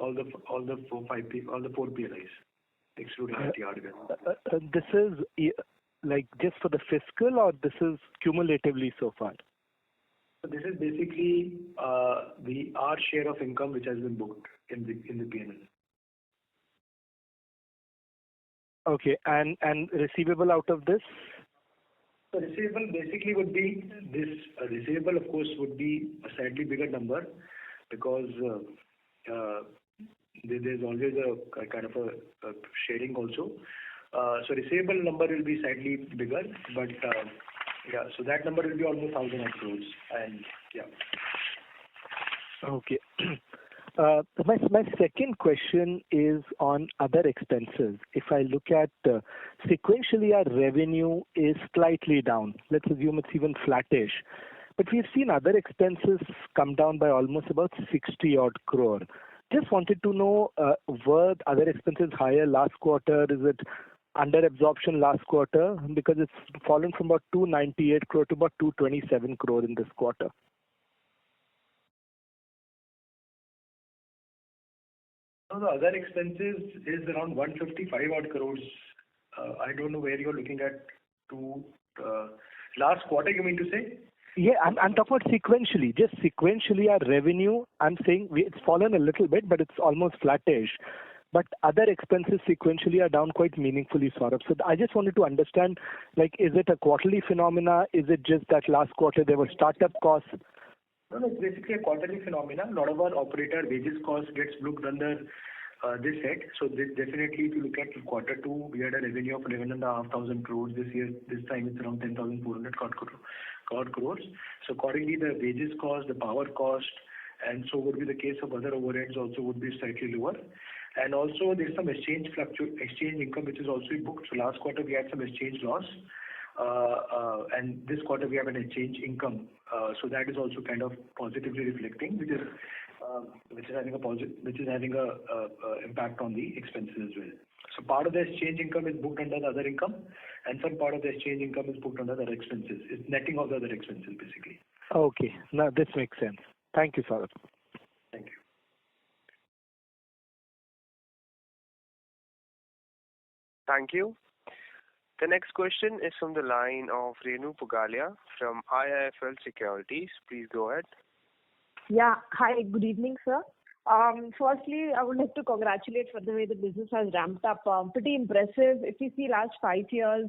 Speaker 5: four PLIs, excluding IT hardware.
Speaker 11: This is like just for the fiscal, or this is cumulatively so far?
Speaker 5: So this is basically our share of income which has been booked in the P&L.
Speaker 11: Okay, and receivable out of this?
Speaker 5: So receivable basically would be this. Receivable, of course, would be a slightly bigger number because there's always a kind of a sharing also. So receivable number will be slightly bigger, but yeah, so that number will be almost 1,000 crores, and yeah.
Speaker 11: Okay. My second question is on other expenses. If I look at sequentially, our revenue is slightly down. Let's assume it's even flattish. But we've seen other expenses come down by almost about 60 odd crore. Just wanted to know, were other expenses higher last quarter? Is it under absorption last quarter? Because it's fallen from about 298 crore to about 227 crore in this quarter.
Speaker 5: So the other expenses is around 155 odd crores. I don't know where you're looking at to last quarter, you mean to say?
Speaker 11: Yeah, I'm talking about sequentially. Just sequentially, our revenue, I'm saying it's fallen a little bit, but it's almost flattish. But other expenses sequentially are down quite meaningfully, Saurabh. So I just wanted to understand, like, is it a quarterly phenomena? Is it just that last quarter there were startup costs?
Speaker 5: No, it's basically a quarterly phenomenon. A lot of our operator wages cost gets booked under this head. So definitely, if you look at quarter two, we had a revenue of 11,500 crores this year. This time it's around 10,400 crores. So accordingly, the wages cost, the power cost, and so would be the case of other overheads also would be slightly lower. And also there's some exchange income which is also booked. So last quarter we had some exchange loss. And this quarter we have an exchange income, so that is also kind of positively reflecting, which is having a impact on the expenses as well. So part of the exchange income is booked under the other income, and some part of the exchange income is booked under other expenses. It's netting of the other expenses basically.
Speaker 11: Okay, now this makes sense. Thank you, Saurabh.
Speaker 5: Thank you.
Speaker 1: Thank you. The next question is from the line of Renu Pugalia from IIFL Securities. Please go ahead.
Speaker 2: Yeah. Hi, good evening, sir. Firstly, I would like to congratulate for the way the business has ramped up. Pretty impressive. If you see last 5 years,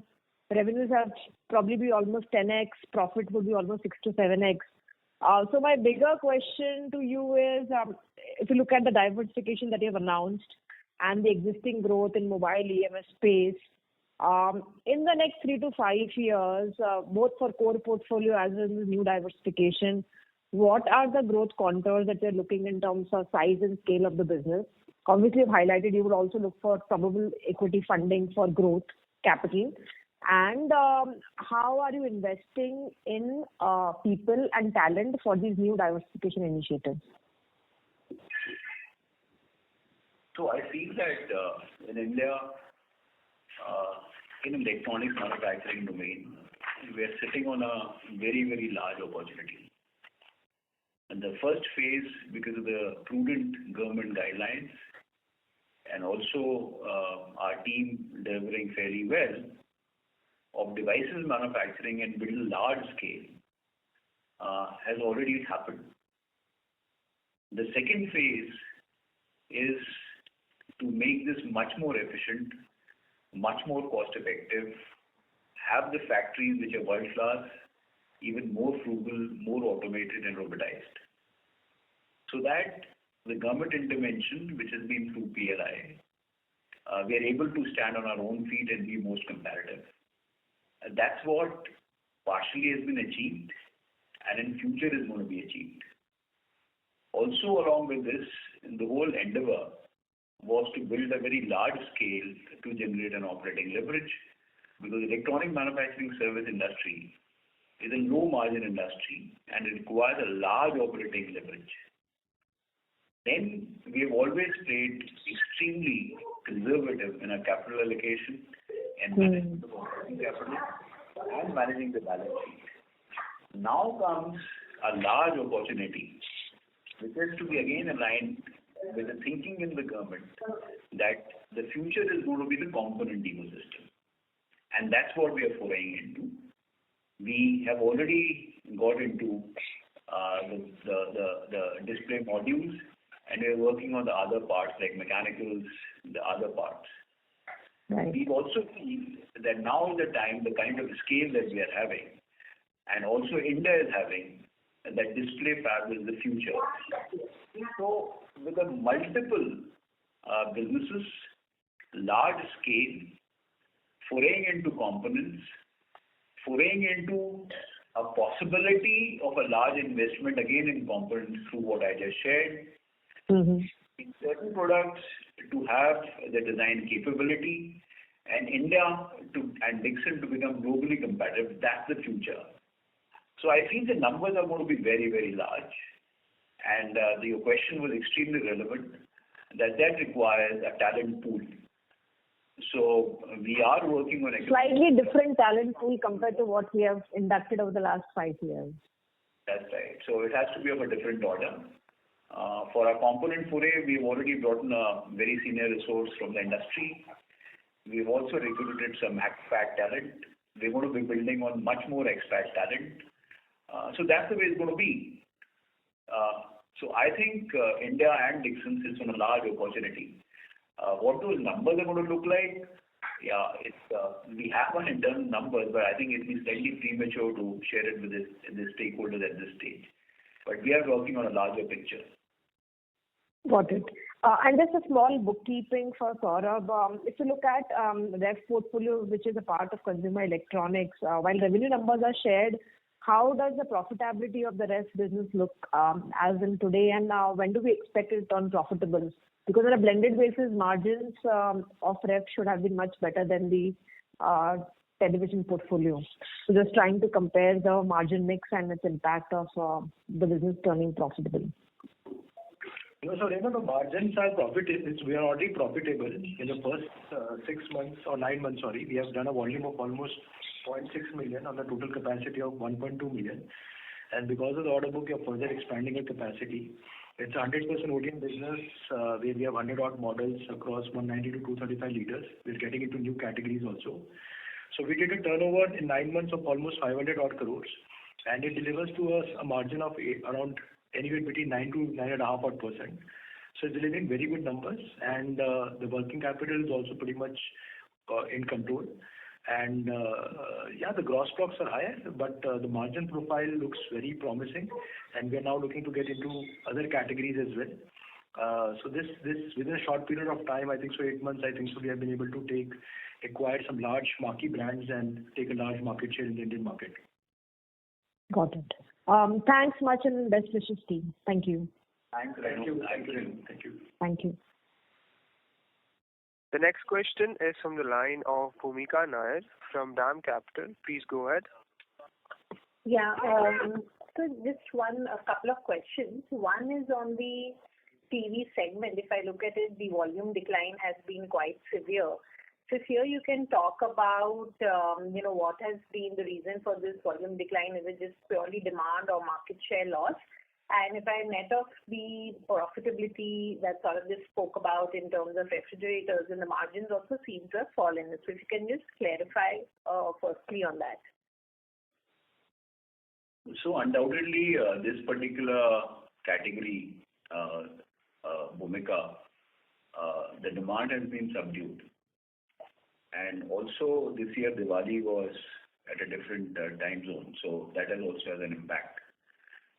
Speaker 2: revenues have probably be almost 10x, profit would be almost 6 to 7x. So my bigger question to you is, if you look at the diversification that you have announced and the existing growth in mobile EMS space, in the next 3 to 5 years, both for core portfolio as well as new diversification, what are the growth contours that you're looking in terms of size and scale of the business? Obviously, you've highlighted you would also look for probable equity funding for growth capital. And how are you investing in people and talent for these new diversification initiatives?
Speaker 3: So I feel that in India, in electronics manufacturing domain, we are sitting on a very, very large opportunity. And the first phase, because of the prudent government guidelines and also our team delivering fairly well, of devices manufacturing and build large scale has already happened. The second phase is to make this much more efficient, much more cost effective, have the factories which are world class, even more frugal, more automated and robotized. So that the government intervention, which has been through PLI, we are able to stand on our own feet and be most competitive. That's what partially has been achieved and in future is going to be achieved. Also along with this, in the whole endeavor, was to build a very large scale to generate an operating leverage, because electronic manufacturing service industry is a low margin industry and it requires a large operating leverage. Then we have always played extremely conservative in our capital allocation and managing the working capital and managing the balance sheet. Now comes a large opportunity, which has to be again aligned with the thinking in the government that the future is going to be the component ecosystem. And that's what we are foraying into. We have already got into the display modules, and we are working on the other parts like mechanicals, the other parts.
Speaker 2: Right.
Speaker 3: We also feel that now is the time, the kind of scale that we are having, and also India is having, that display fab is the future. So with the multiple businesses, large scale, foraying into components, foraying into a possibility of a large investment again in components through what I just shared. In certain products to have the design capability, and India and Dixon to become globally competitive. That's the future. So I think the numbers are going to be very, very large. And your question was extremely relevant, that requires a talent pool. So we are working on a
Speaker 2: Slightly different talent pool compared to what we have inducted over the last 5 years.
Speaker 3: That's right. So it has to be of a different order. For our component foray, we've already brought in a very senior resource from the industry. We've also recruited some expat talent. We're going to be building on much more expat talent. So that's the way it's going to be. So I think India and Dixon sits on a large opportunity. What those numbers are going to look like? Yeah, we have our internal numbers, but I think it'd be slightly premature to share it with the stakeholders at this stage. But we are working on a larger picture.
Speaker 2: Got it. And just a small bookkeeping for Saurabh. If you look at REF portfolio, which is a part of consumer electronics, while revenue numbers are shared, how does the profitability of the REF business look as in today, and when do we expect it to turn profitable? Because on a blended basis, margins of REF should have been much better than the television portfolio. So just trying to compare the margin mix and its impact of the business turning profitable.
Speaker 5: So the margins are profitable. We are already profitable. In the first 6 months or 9 months, we have done a volume of almost 0.6 million on a total capacity of 1.2 million. And because of the order book, we are further expanding our capacity. It's a 100% ODM business where we have 100 odd models across 190 to 235 liters. We're getting into new categories also. So we did a turnover in 9 months of almost 500 odd crores, and it delivers to us a margin of around anywhere between 9 to 9.5%. So it's delivering very good numbers, and the working capital is also pretty much in control. And the gross blocks are higher, but the margin profile looks very promising, and we are now looking to get into other categories as well. So this within a short period of time, I think so 8 months, I think so we have been able to acquire some large marquee brands and take a large market share in the Indian market.
Speaker 2: Got it. Thanks much and best wishes, team. Thank you.
Speaker 3: Thank you.
Speaker 2: Thank you.
Speaker 1: The next question is from the line of Bhumika Nair from DAM Capital. Please go ahead.
Speaker 2: Yeah. So just a couple of questions. One is on the TV segment. If I look at it, the volume decline has been quite severe. So if here you can talk about, what has been the reason for this volume decline? Is it just purely demand or market share loss? And if I net off the profitability that Saurabh just spoke about in terms of refrigerators, and the margins also seem to have fallen. So if you can just clarify firstly on that.
Speaker 3: So undoubtedly, this particular category, Bhumika, the demand has been subdued. And also this year Diwali was at a different time zone, so that has also had an impact.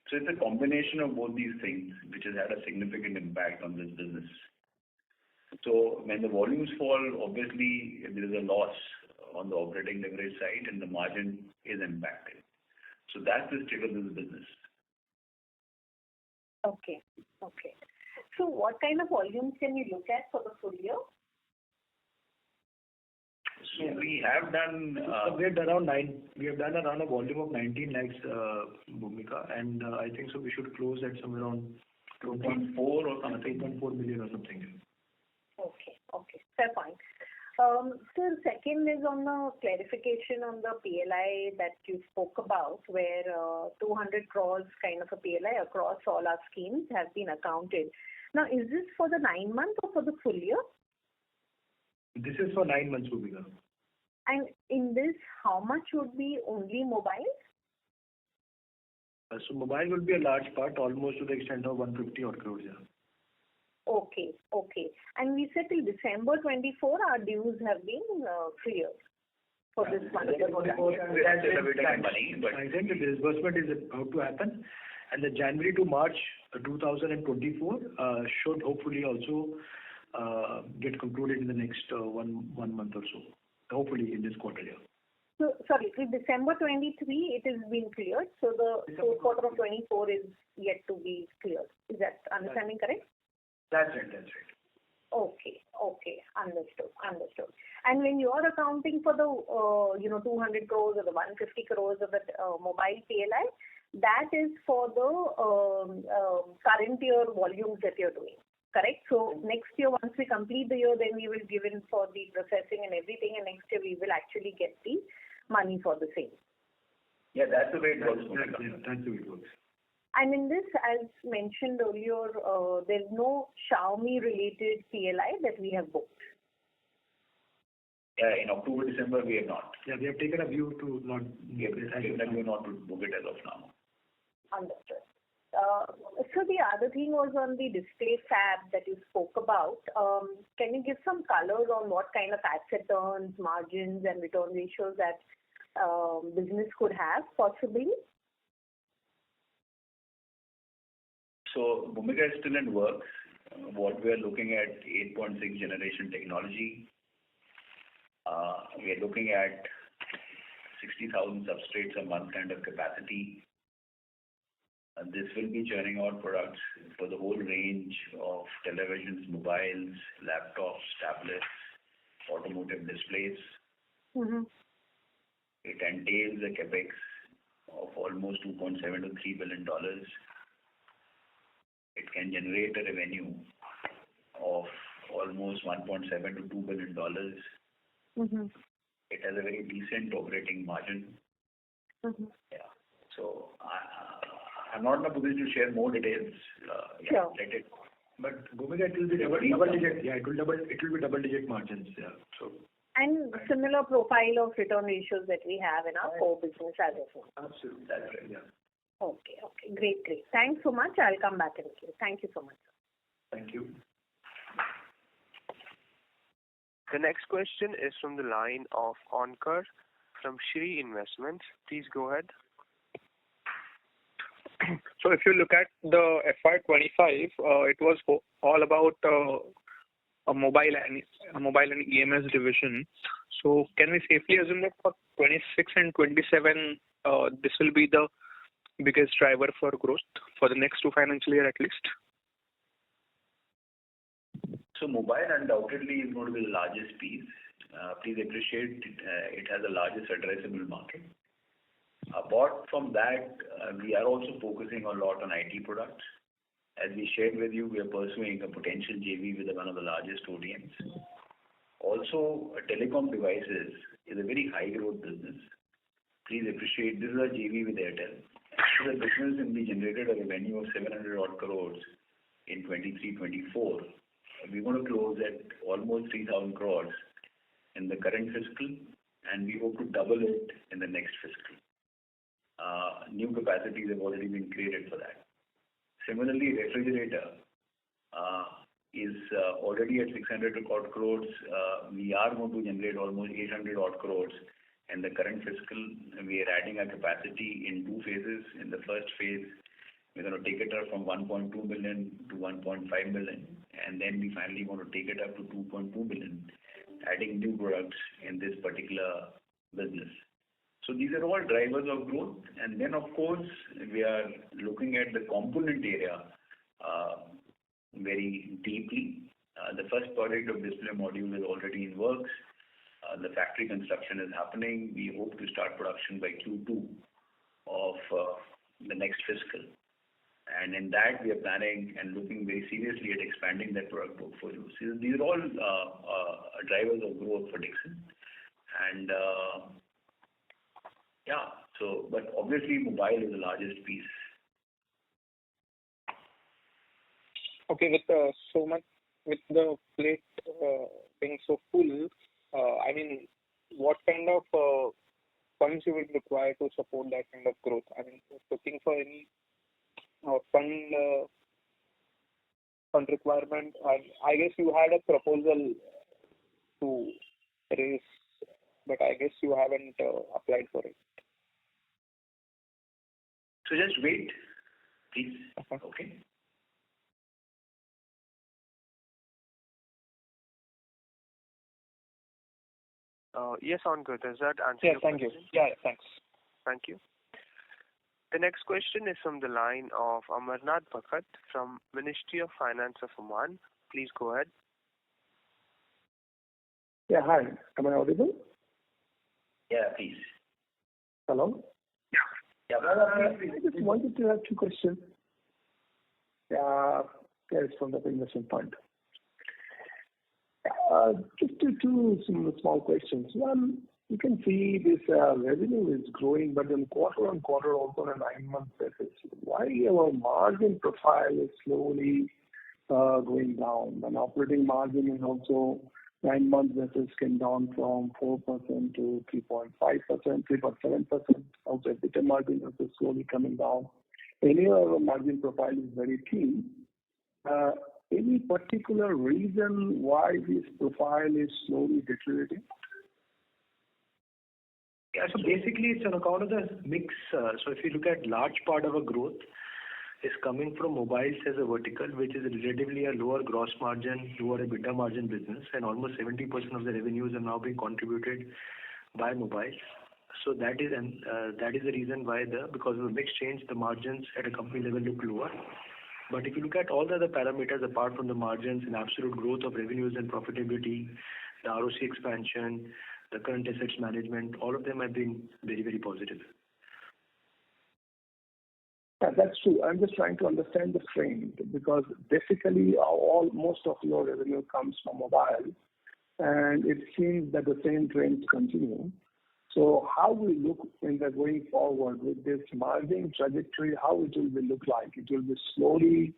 Speaker 3: So it's a combination of both these things which has had a significant impact on this business. So when the volumes fall, obviously there is a loss on the operating leverage side and the margin is impacted. So that's the state of this business.
Speaker 2: Okay. So what kind of volumes can we look at for the full year?
Speaker 3: So we have done
Speaker 5: we have done around a volume of 19 lakhs, Bhumika, and I think so we should close at somewhere around
Speaker 3: 2.4 or something.
Speaker 5: 3.4 million or something.
Speaker 2: Okay, fair point. So second is on the clarification on the PLI that you spoke about, where 200 crores kind of a PLI across all our schemes has been accounted. Now, is this for the 9 months or for the full year?
Speaker 5: This is for 9 months, Bhumika.
Speaker 2: And in this, how much would be only mobile?
Speaker 5: So mobile will be a large part, almost to the extent of 150 odd crores. Yeah.
Speaker 2: Okay. And we said till December 24, our dues have been cleared for this month.
Speaker 3: We are still awaiting money, but
Speaker 5: I think the disbursement is about to happen, and the January to March 2024 should hopefully also get concluded in the next one month or so. Hopefully in this quarter, yeah.
Speaker 2: So, sorry, till December 23, it is being cleared. So the fourth quarter of 24 is yet to be cleared. Is that understanding correct?
Speaker 5: That's right.
Speaker 2: Okay. Understood. And when you are accounting for the 200 crores or the 150 crores of the mobile PLI, that is for the current year volumes that you're doing, correct? So next year, once we complete the year, then we will give in for the processing and everything, and next year we will actually get the money for the same.
Speaker 3: yeah, that's the way it works.
Speaker 5: That's the way it works.
Speaker 2: And in this, as mentioned earlier, there's no Xiaomi-related PLI that we have booked.
Speaker 3: Yeah, in October, December, we have not.
Speaker 5: Yeah, we have taken a view to not.
Speaker 3: We have taken a view not to book it as of now.
Speaker 2: Understood. So the other thing was on the display fab that you spoke about. Can you give some colors on what kind of asset turns, margins, and return ratios that business could have possibly?
Speaker 3: So Bhumika is still in work. What we are looking at 8.6 generation technology. We are looking at 60,000 substrates a month kind of capacity. This will be churning out products for the whole range of televisions, mobiles, laptops, tablets, automotive displays.
Speaker 2: Mm-hmm.
Speaker 3: It entails a capex of almost $2.7 to $3 billion. It can generate a revenue of almost $1.7 to $2 billion.
Speaker 2: Mm-hmm.
Speaker 3: It has a very decent operating margin.
Speaker 2: Mm-hmm.
Speaker 3: Yeah. So I'm not in a position to share more details.
Speaker 2: Sure.
Speaker 3: Let it.
Speaker 5: But Bhumika, it will be double digit. Yeah, it will be double digit margins. Yeah. So.
Speaker 2: And similar profile of return ratios that we have in our core business as of now.
Speaker 5: Absolutely. That's right. Yeah.
Speaker 2: Okay. Great. Thanks so much. I'll come back in with you. Thank you so much.
Speaker 5: Thank you.
Speaker 1: The next question is from the line of Onkar from Shri Investments. Please go ahead.
Speaker 12: So if you look at the FY25, it was all about a mobile and EMS division. So can we safely assume that for 26 and 27, this will be the biggest driver for growth for the next 2 financial year at least?
Speaker 3: So mobile undoubtedly is going to be the largest piece. Please appreciate it has the largest addressable market. Apart from that, we are also focusing a lot on IT products. As we shared with you, we are pursuing a potential JV with one of the largest ODMs. Also, telecom devices is a very high growth business. Please appreciate this is a JV with Airtel. The business will be generated a revenue of 700 odd crores in 23-24. We're going to close at almost 3,000 crores in the current fiscal, and we hope to double it in the next fiscal. New capacities have already been created for that. Similarly, refrigerator is already at 600 odd crores. We are going to generate almost 800 odd crores in the current fiscal. We are adding a capacity in 2 phases. In the first phase, we're going to take it up from 1.2 million to 1.5 million, and then we finally want to take it up to 2.2 million, adding new products in this particular business. So these are all drivers of growth. And then, of course, we are looking at the component area. very deeply. The first project of display module is already in works. The factory construction is happening. We hope to start production by Q2 of the next fiscal. And in that, we are planning and looking very seriously at expanding that product portfolio. So these are all drivers of growth for Dixon. And but obviously mobile is the largest piece.
Speaker 12: Okay, with so much, with the plate being so full, I mean, what kind of funds you would require to support that kind of growth? I mean, looking for any fund requirement. I guess you had a proposal to raise, but I guess you haven't applied for it.
Speaker 3: So just wait, please. Okay.
Speaker 1: Yes, Angad, does that answer
Speaker 12: Yeah,
Speaker 1: your
Speaker 12: thank
Speaker 1: question?
Speaker 12: you. Yeah, thanks.
Speaker 1: Thank you. The next question is from the line of Amarnath Bhakat from Ministry of Finance of Oman. Please go ahead.
Speaker 13: Yeah, hi. Am I audible?
Speaker 3: Yeah, please.
Speaker 13: Hello?
Speaker 3: Yeah.
Speaker 13: I just wanted to have two questions. It's from the investment point. Just two small questions. One, you can see this revenue is growing, but then quarter-on-quarter, also on a 9-month basis. Why our margin profile is slowly going down? And operating margin is also 9-month basis came down from 4% to 3.5%, 3.7%. Also, EBITDA margin is slowly coming down. Anyway, our margin profile is very thin. Any particular reason why this profile is slowly deteriorating?
Speaker 5: Yeah, so basically it's on account of the mix. So if you look at large part of our growth is coming from mobiles as a vertical, which is relatively a lower gross margin, lower EBITDA margin business, and almost 70% of the revenues are now being contributed by mobiles. So that is the reason why because of the mix change, the margins at a company level look lower. But if you look at all the other parameters apart from the margins and absolute growth of revenues and profitability, the ROC expansion, the current assets management, all of them have been very, very positive.
Speaker 13: Yeah, that's true. I'm just trying to understand the trend because basically most of your revenue comes from mobile, and it seems that the same trends continue. So how we look in the going forward with this margin trajectory, how it will look like? It will be slowly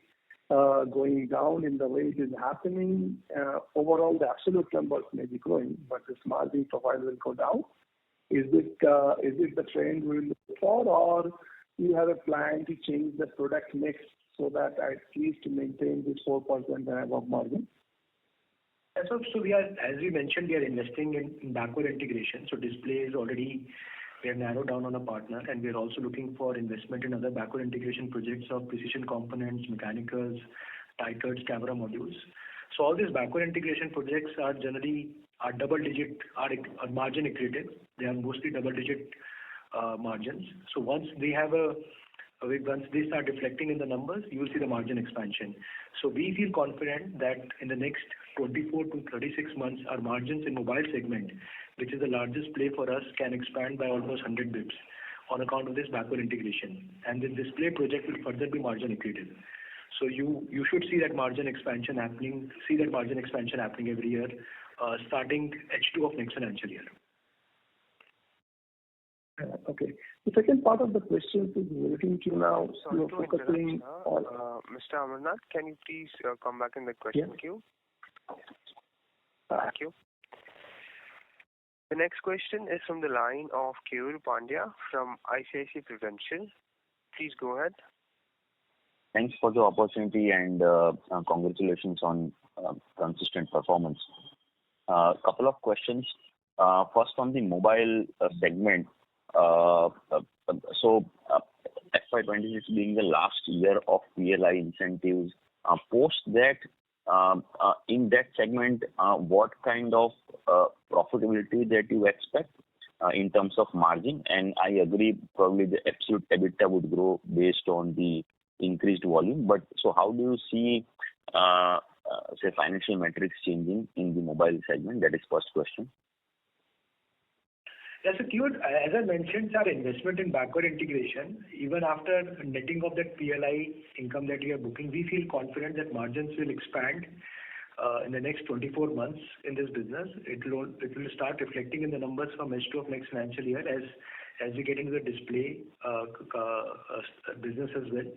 Speaker 13: going down in the way it is happening. Overall, the absolute numbers may be growing, but this margin profile will go down. Is it the trend we look for, or you have a plan to change the product mix so that at least to maintain this 4% and above margin?
Speaker 5: So we are, as we mentioned, we are investing in backward integration. So display is already, we have narrowed down on a partner, and we are also looking for investment in other backward integration projects of precision components, mechanicals, titles, camera modules. So all these backward integration projects are generally double-digit, are margin accretive. They are mostly double-digit margins. So once they start reflecting in the numbers, you will see the margin expansion. So we feel confident that in the next 24 to 36 months, our margins in mobile segment, which is the largest play for us, can expand by almost 100 bips on account of this backward integration. And the display project will further be margin accretive. So you should see that margin expansion happening, every year, starting H2 of next financial year.
Speaker 13: Okay. The second part of the question is relating to now
Speaker 1: you're focusing on Mr. Amarnath, can you please come back in the question queue? Thank you. The next question is from the line of Keyur Pandya from ICICI Prudential. Please go ahead.
Speaker 14: Thanks for the opportunity and congratulations on consistent performance. Couple of questions. First on the mobile segment. So FY26 being the last year of PLI incentives, post that, in that segment, what kind of profitability that you expect in terms of margin? And I agree, probably the absolute EBITDA would grow based on the increased volume. But so how do you see say financial metrics changing in the mobile segment? That is first question.
Speaker 5: Yes, so Q, as I mentioned, our investment in backward integration, even after netting of that PLI income that we are booking, we feel confident that margins will expand in the next 24 months in this business. It will start reflecting in the numbers from H2 of next financial year as we get into the display business as well.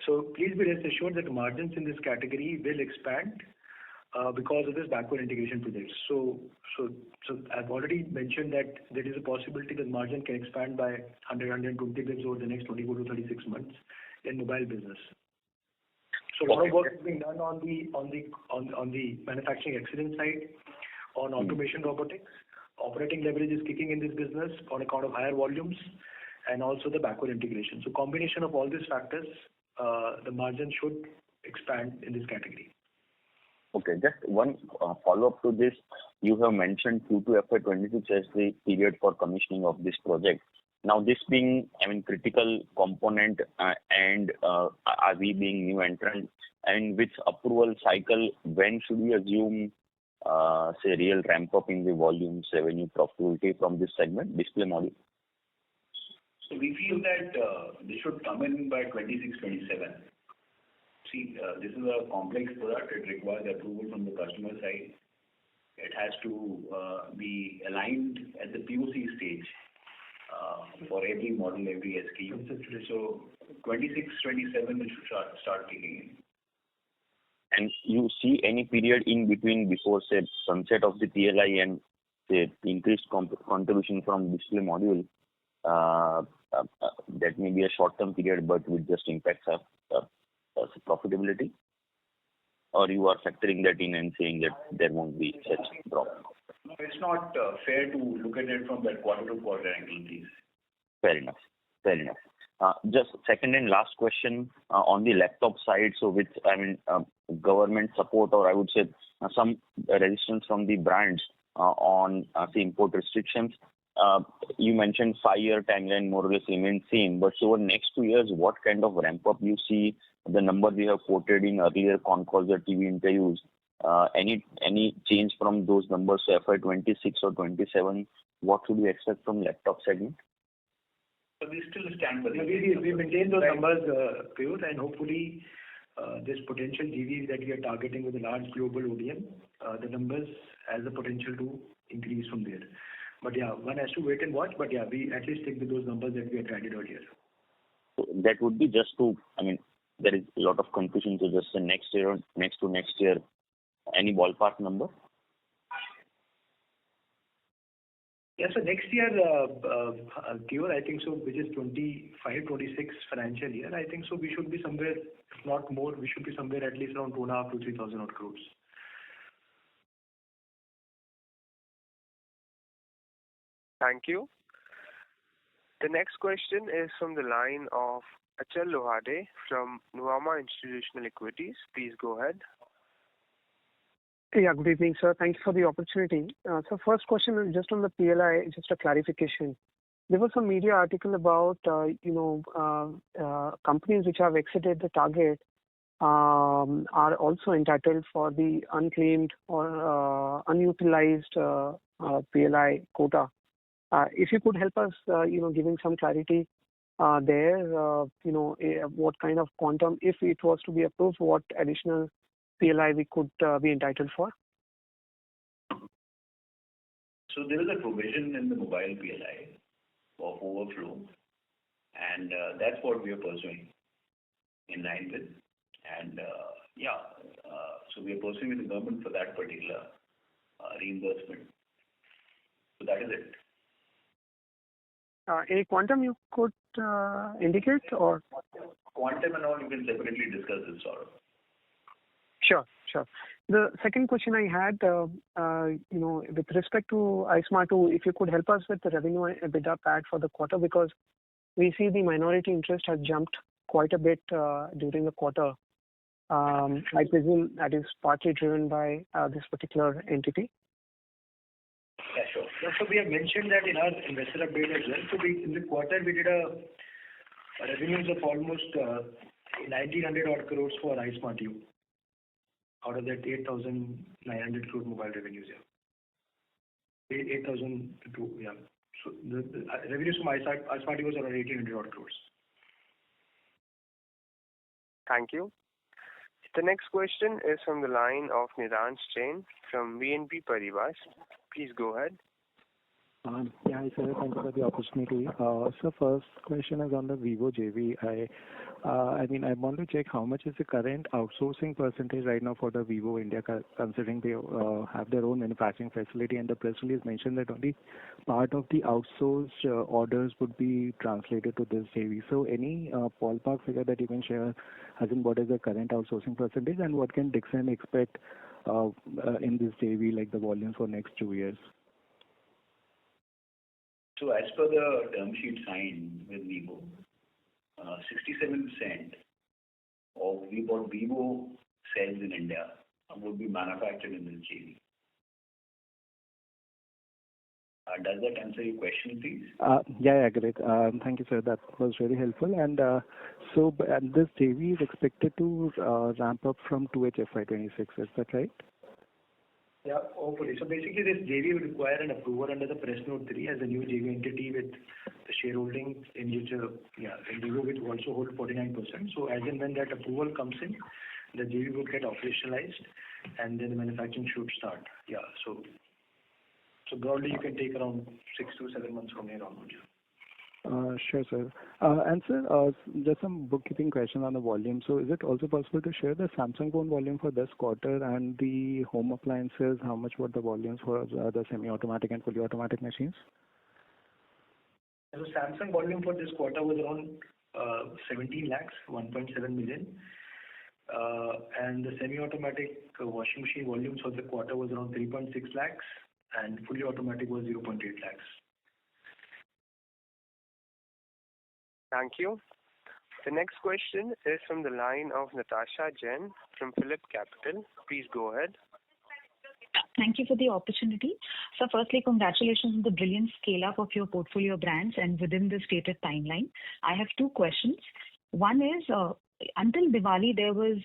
Speaker 5: So please be rest assured that margins in this category will expand because of this backward integration projects. So I've already mentioned that there is a possibility that margin can expand by 100-120 basis over the next 24 to 36 months in mobile business. So a lot of work is being done on the manufacturing excellence side, on automation robotics. Operating leverage is kicking in this business on account of higher volumes and also the backward integration. So combination of all these factors, the margin should expand in this category.
Speaker 14: Okay, just one follow-up to this. You have mentioned Q3FY25 as the period for commissioning of this project. Now, this being, critical component and are we being new entrant, and which approval cycle, when should we assume, say, real ramp-up in the volumes, revenue, profitability from this segment, display module?
Speaker 3: So we feel that this should come in by 26-27. See, this is a complex product. It requires approval from the customer side. It has to be aligned at the POC stage for every model, every SKU. So 26-27 it should start kicking in.
Speaker 14: And you see any period in between before, say, sunset of the PLI and say increased contribution from display module? That may be a short-term period, but will just impact profitability? Or you are factoring that in and saying that there won't be such drop?
Speaker 3: No, it's not fair to look at it from that quarter-to-quarter angle, please.
Speaker 14: Fair enough. Just second and last question on the laptop side. So with government support, or I would say some resistance from the brands on the import restrictions. You mentioned 5-year timeline more or less remains same, but over next 2 years, what kind of ramp up you see? The number we have quoted in earlier con calls or TV interviews, any change from those numbers to FY26 or 27? What should we expect from laptop segment?
Speaker 3: So we still stand for this.
Speaker 5: We maintain those numbers, Piyush, and hopefully this potential GV that we are targeting with a large global ODM, the numbers has the potential to increase from there. But yeah, one has to wait and watch. But yeah, we at least stick with those numbers that we had guided earlier.
Speaker 14: So that would be just to, there is a lot of confusion to just the next year, next to next year. Any ballpark number?
Speaker 5: Yeah, so next year, I think so, which is 25-26 financial year, I think so we should be somewhere, if not more, we should be somewhere at least around 2,500 to 3,000 odd crores.
Speaker 1: Thank you. The next question is from the line of Achal Lohade from Nuvama Institutional Equities. Please go ahead.
Speaker 8: Yeah, good evening, sir. Thank you for the opportunity. So first question is just on the PLI, just a clarification. There was some media article about, companies which have exited the target are also entitled for the unclaimed or unutilized PLI quota. If you could help us, giving some clarity there, what kind of quantum, if it was to be approved, what additional PLI we could be entitled for?
Speaker 3: So there is a provision in the mobile PLI of overflow, and that's what we are pursuing in line with. And so we are pursuing with the government for that particular reimbursement. So that is it.
Speaker 8: Any quantum you could indicate, or?
Speaker 3: Quantum and all, you can separately discuss this, Saurabh.
Speaker 8: Sure. The second question I had, with respect to iSmart 2, if you could help us with the revenue and EBITDA PAT for the quarter, because we see the minority interest has jumped quite a bit during the quarter. I presume that is partly driven by this particular entity.
Speaker 5: Yeah, sure. So we have mentioned that in our investor update as well. So in the quarter, we did a revenues of almost 1,900 odd crores for iSmart 2. out of that 8,900 crore mobile revenues. Yeah. 8,002. Yeah. So the revenues from iSmarty was around 1,800 odd crores.
Speaker 1: Thank you. The next question is from the line of Niransh Jain from BNP Paribas. Please go ahead.
Speaker 11: Yeah, hi sir. Thank you for the opportunity. So first question is on the Vivo JV. I mean, I want to check how much is the current outsourcing percentage right now for the Vivo India, considering they have their own manufacturing facility, and the press release mentioned that only part of the outsourced orders would be translated to this JV. So any ballpark figure that you can share, as in what is the current outsourcing percentage, and what can Dixon expect in this JV, like the volumes for next 2 years?
Speaker 3: So as per the term sheet signed with Vivo, 67% of what Vivo sells in India would be manufactured in this JV. Does that answer your question, please?
Speaker 11: Yeah, great. Thank you, sir. That was very helpful. And so this JV is expected to ramp up from 2H FY26. Is that right?
Speaker 5: Yeah, hopefully. So basically, this JV will require an approval under the Press Note 3 as a new JV entity with the shareholding in which, Vivo will also hold 49%. So as and when that approval comes in, the JV will get operationalized, and then the manufacturing should start. Yeah. So broadly, you can take around 6 to 7 months from here onwards.
Speaker 11: Sure, sir. And sir, just some bookkeeping question on the volume. So is it also possible to share the Samsung phone volume for this quarter, and the home appliances, how much were the volumes for the semi-automatic and fully automatic machines?
Speaker 5: So Samsung volume for this quarter was around 17 lakhs, 1.7 million. And the semi-automatic washing machine volumes for the quarter was around 3.6 lakhs, and fully automatic was 0.8 lakhs.
Speaker 1: Thank you. The next question is from the line of Natasha Jain from Phillip Capital. Please go ahead.
Speaker 15: Thank you for the opportunity. So firstly, congratulations on the brilliant scale-up of your portfolio brands and within the stated timeline. I have two questions. One is, until Diwali, there was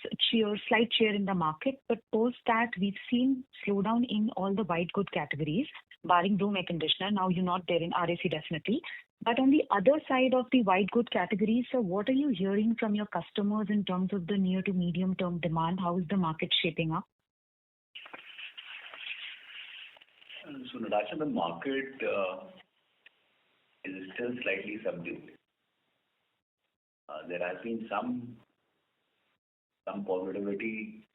Speaker 15: slight cheer in the market, but post that, we've seen slowdown in all the white good categories, barring room air conditioner. Now you're not there in RAC, definitely. But on the other side of the white good categories, so what are you hearing from your customers in terms of the near to medium term demand? How is the market shaping up?
Speaker 3: So Natasha, the market is still slightly subdued. There has been some positivity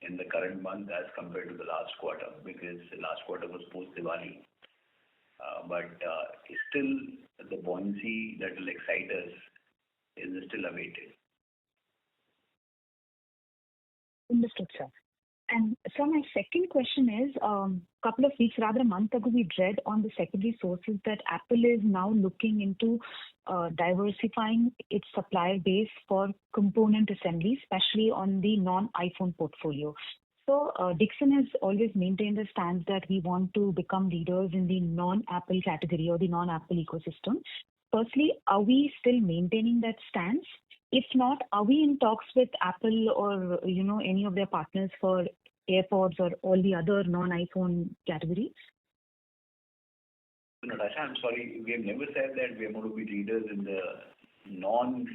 Speaker 3: in the current month as compared to the last quarter, because the last quarter was post-Diwali. But still, the buoyancy that will excite us is still awaited.
Speaker 15: Understood, sir. And so my second question is, couple of weeks, rather a month ago, we read on the secondary sources that Apple is now looking into diversifying its supplier base for component assembly, especially on the non-iPhone portfolio. So Dixon has always maintained a stance that we want to become leaders in the non-Apple category or the non-Apple ecosystem. Firstly, are we still maintaining that stance? If not, are we in talks with Apple or any of their partners for AirPods or all the other non-iPhone categories?
Speaker 3: Natasha, I'm sorry, we have never said that we are going to be leaders in the non-Apple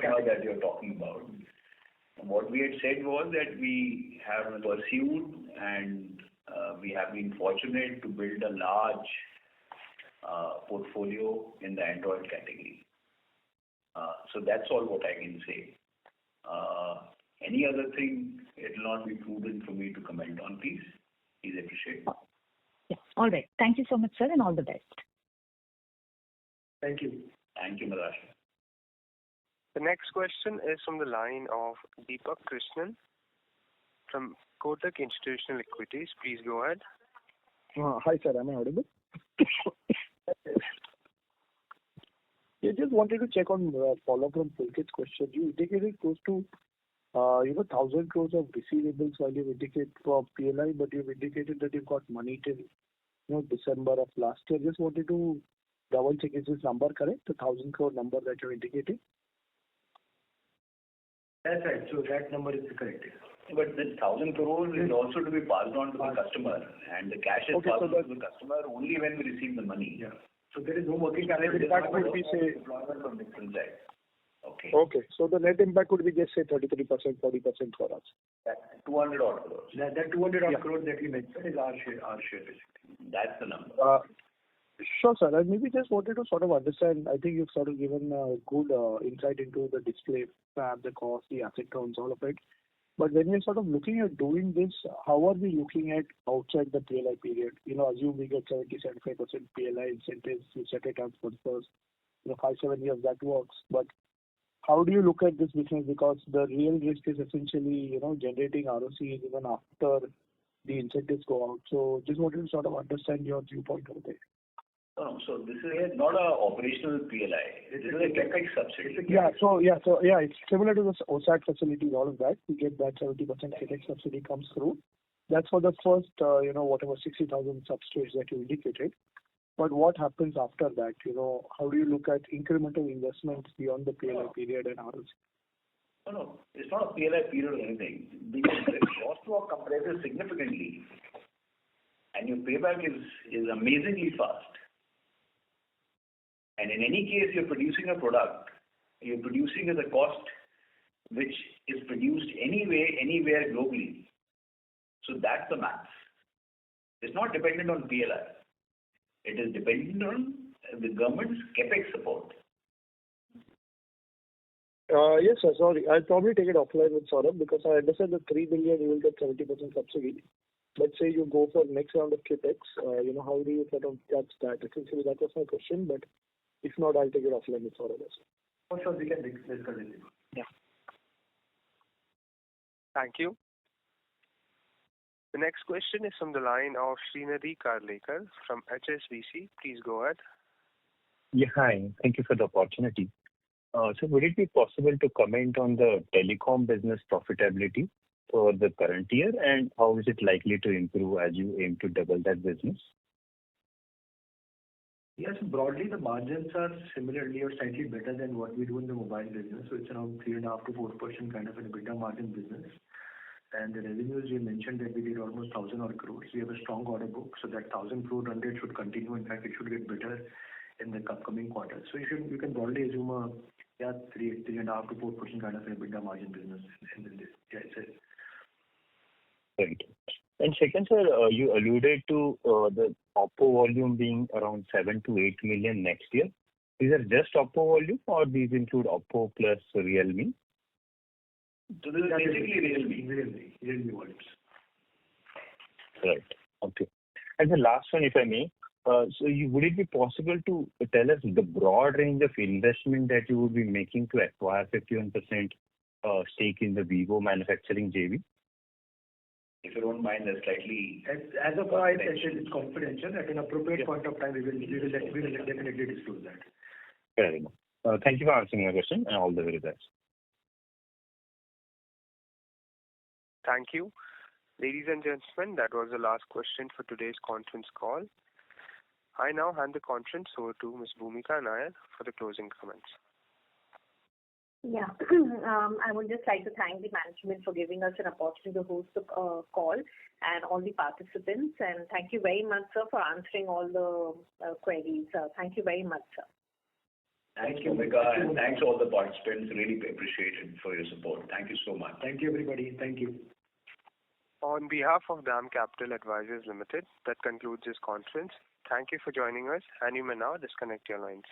Speaker 3: category that you're talking about. What we had said was that we have pursued and we have been fortunate to build a large portfolio in the Android category. So that's all what I can say. Any other thing, it will not be prudent for me to comment on, please. Please appreciate it.
Speaker 15: Yeah. All right. Thank you so much, sir, and all the best.
Speaker 5: Thank you.
Speaker 3: Thank you, Natasha.
Speaker 1: The next question is from the line of Deepak Krishnan from Kotak Institutional Equities. Please go ahead.
Speaker 16: Hi, sir. Am I audible? I just wanted to check on follow-up from Pulkit's question. You indicated close to 1,000 crores of receivables while you indicate for PLI, but you've indicated that you've got money till December of last year. Just wanted to double check, is this number correct, the 1,000 crore number that you indicated?
Speaker 5: That's right. So that number is correct.
Speaker 3: But this 1,000 crores is also to be passed on to the customer, and the cash is passed on to the customer only when we receive the money.
Speaker 5: Yeah. So there is no working capital.
Speaker 16: Net impact would be, say,
Speaker 3: deployment from Dixon side. Okay.
Speaker 16: Okay. So the net impact would be just say 33%, 40% for us.
Speaker 3: That 200 odd crores.
Speaker 5: That 200 odd crores that we mentioned is our share basically.
Speaker 3: That's the number.
Speaker 16: Sure, sir. I maybe just wanted to sort of understand. I think you've sort of given a good insight into the display fab, the cost, the asset turns, all of it. But when we're sort of looking at doing this, how are we looking at outside the PLI period? Assume we get 70-75% PLI incentives, you set it up for the first 5-7 years, that works. But how do you look at this business? Because the real risk is essentially, generating ROCs even after the incentives go out. So just wanted to sort of understand your viewpoint over there.
Speaker 3: No, so this is not a operational PLI. This is a CapEx subsidy.
Speaker 16: It's similar to the OSAT facilities, all of that. We get that 70% CapEx subsidy comes through. That's for the first, whatever 60,000 substrates that you indicated. But what happens after that? How do you look at incremental investments beyond the PLI period and ROC?
Speaker 3: No, it's not a PLI period or anything. The cost work compresses significantly, and your payback is amazingly fast. And in any case, you're producing a product, you're producing at a cost which is produced anywhere globally. So that's the math. It's not dependent on PLI. It is dependent on the government's CapEx support.
Speaker 16: Yes, sir. Sorry. I'll probably take it offline with Saurabh because I understand the 3 billion you will get 70% subsidy. Let's say you go for next round of CapEx, how do you sort of judge that? Essentially, that was my question, but if not, I'll take it offline with Saurabh.
Speaker 5: For sure, we can discuss it.
Speaker 16: Yeah.
Speaker 1: Thank you. The next question is from the line of Srinidhi Karlekar from HSBC. Please go ahead.
Speaker 17: Yeah, hi. Thank you for the opportunity. So would it be possible to comment on the telecom business profitability for the current year and how is it likely to improve as you aim to double that business?
Speaker 5: Yes, broadly the margins are similarly or slightly better than what we do in the mobile business. So it's around 3.5 to 4% kind of an EBITDA margin business. And the revenues you mentioned that we did almost 1,000 odd crores. We have a strong order book, so that 1,000 crore run rate should continue. In fact, it should get better in the upcoming quarters. So you can broadly assume a 3.5 to 4% kind of an EBITDA margin business in this. Yeah, it's it.
Speaker 17: Right. And second, sir, you alluded to the Oppo volume being around 7 to 8 million next year. Is it just Oppo volume or these include Oppo plus Realme?
Speaker 3: So this is basically Realme volumes.
Speaker 17: Right. Okay. And the last one, if I may, would it be possible to tell us the broad range of investment that you would be making to acquire 51% stake in the Vivo manufacturing JV?
Speaker 3: If you don't mind, that's slightly...
Speaker 5: As of now, it's confidential. At an appropriate point of time, we will definitely disclose that.
Speaker 17: Fair enough. Thank you for answering my question and all the very best.
Speaker 1: Thank you. Ladies and gentlemen, that was the last question for today's conference call. I now hand the conference over to Ms. Bhumika Nair for the closing comments.
Speaker 2: Yeah, I would just like to thank the management for giving us an opportunity to host the call and all the participants. And thank you very much, sir, for answering all the queries. Thank you very much, sir.
Speaker 3: Thank you, Bhumika, and thanks to all the participants. Really appreciate it for your support. Thank you so much.
Speaker 5: Thank you, everybody. Thank you.
Speaker 1: On behalf of DAM Capital Advisors Limited, that concludes this conference. Thank you for joining us, and you may now disconnect your lines.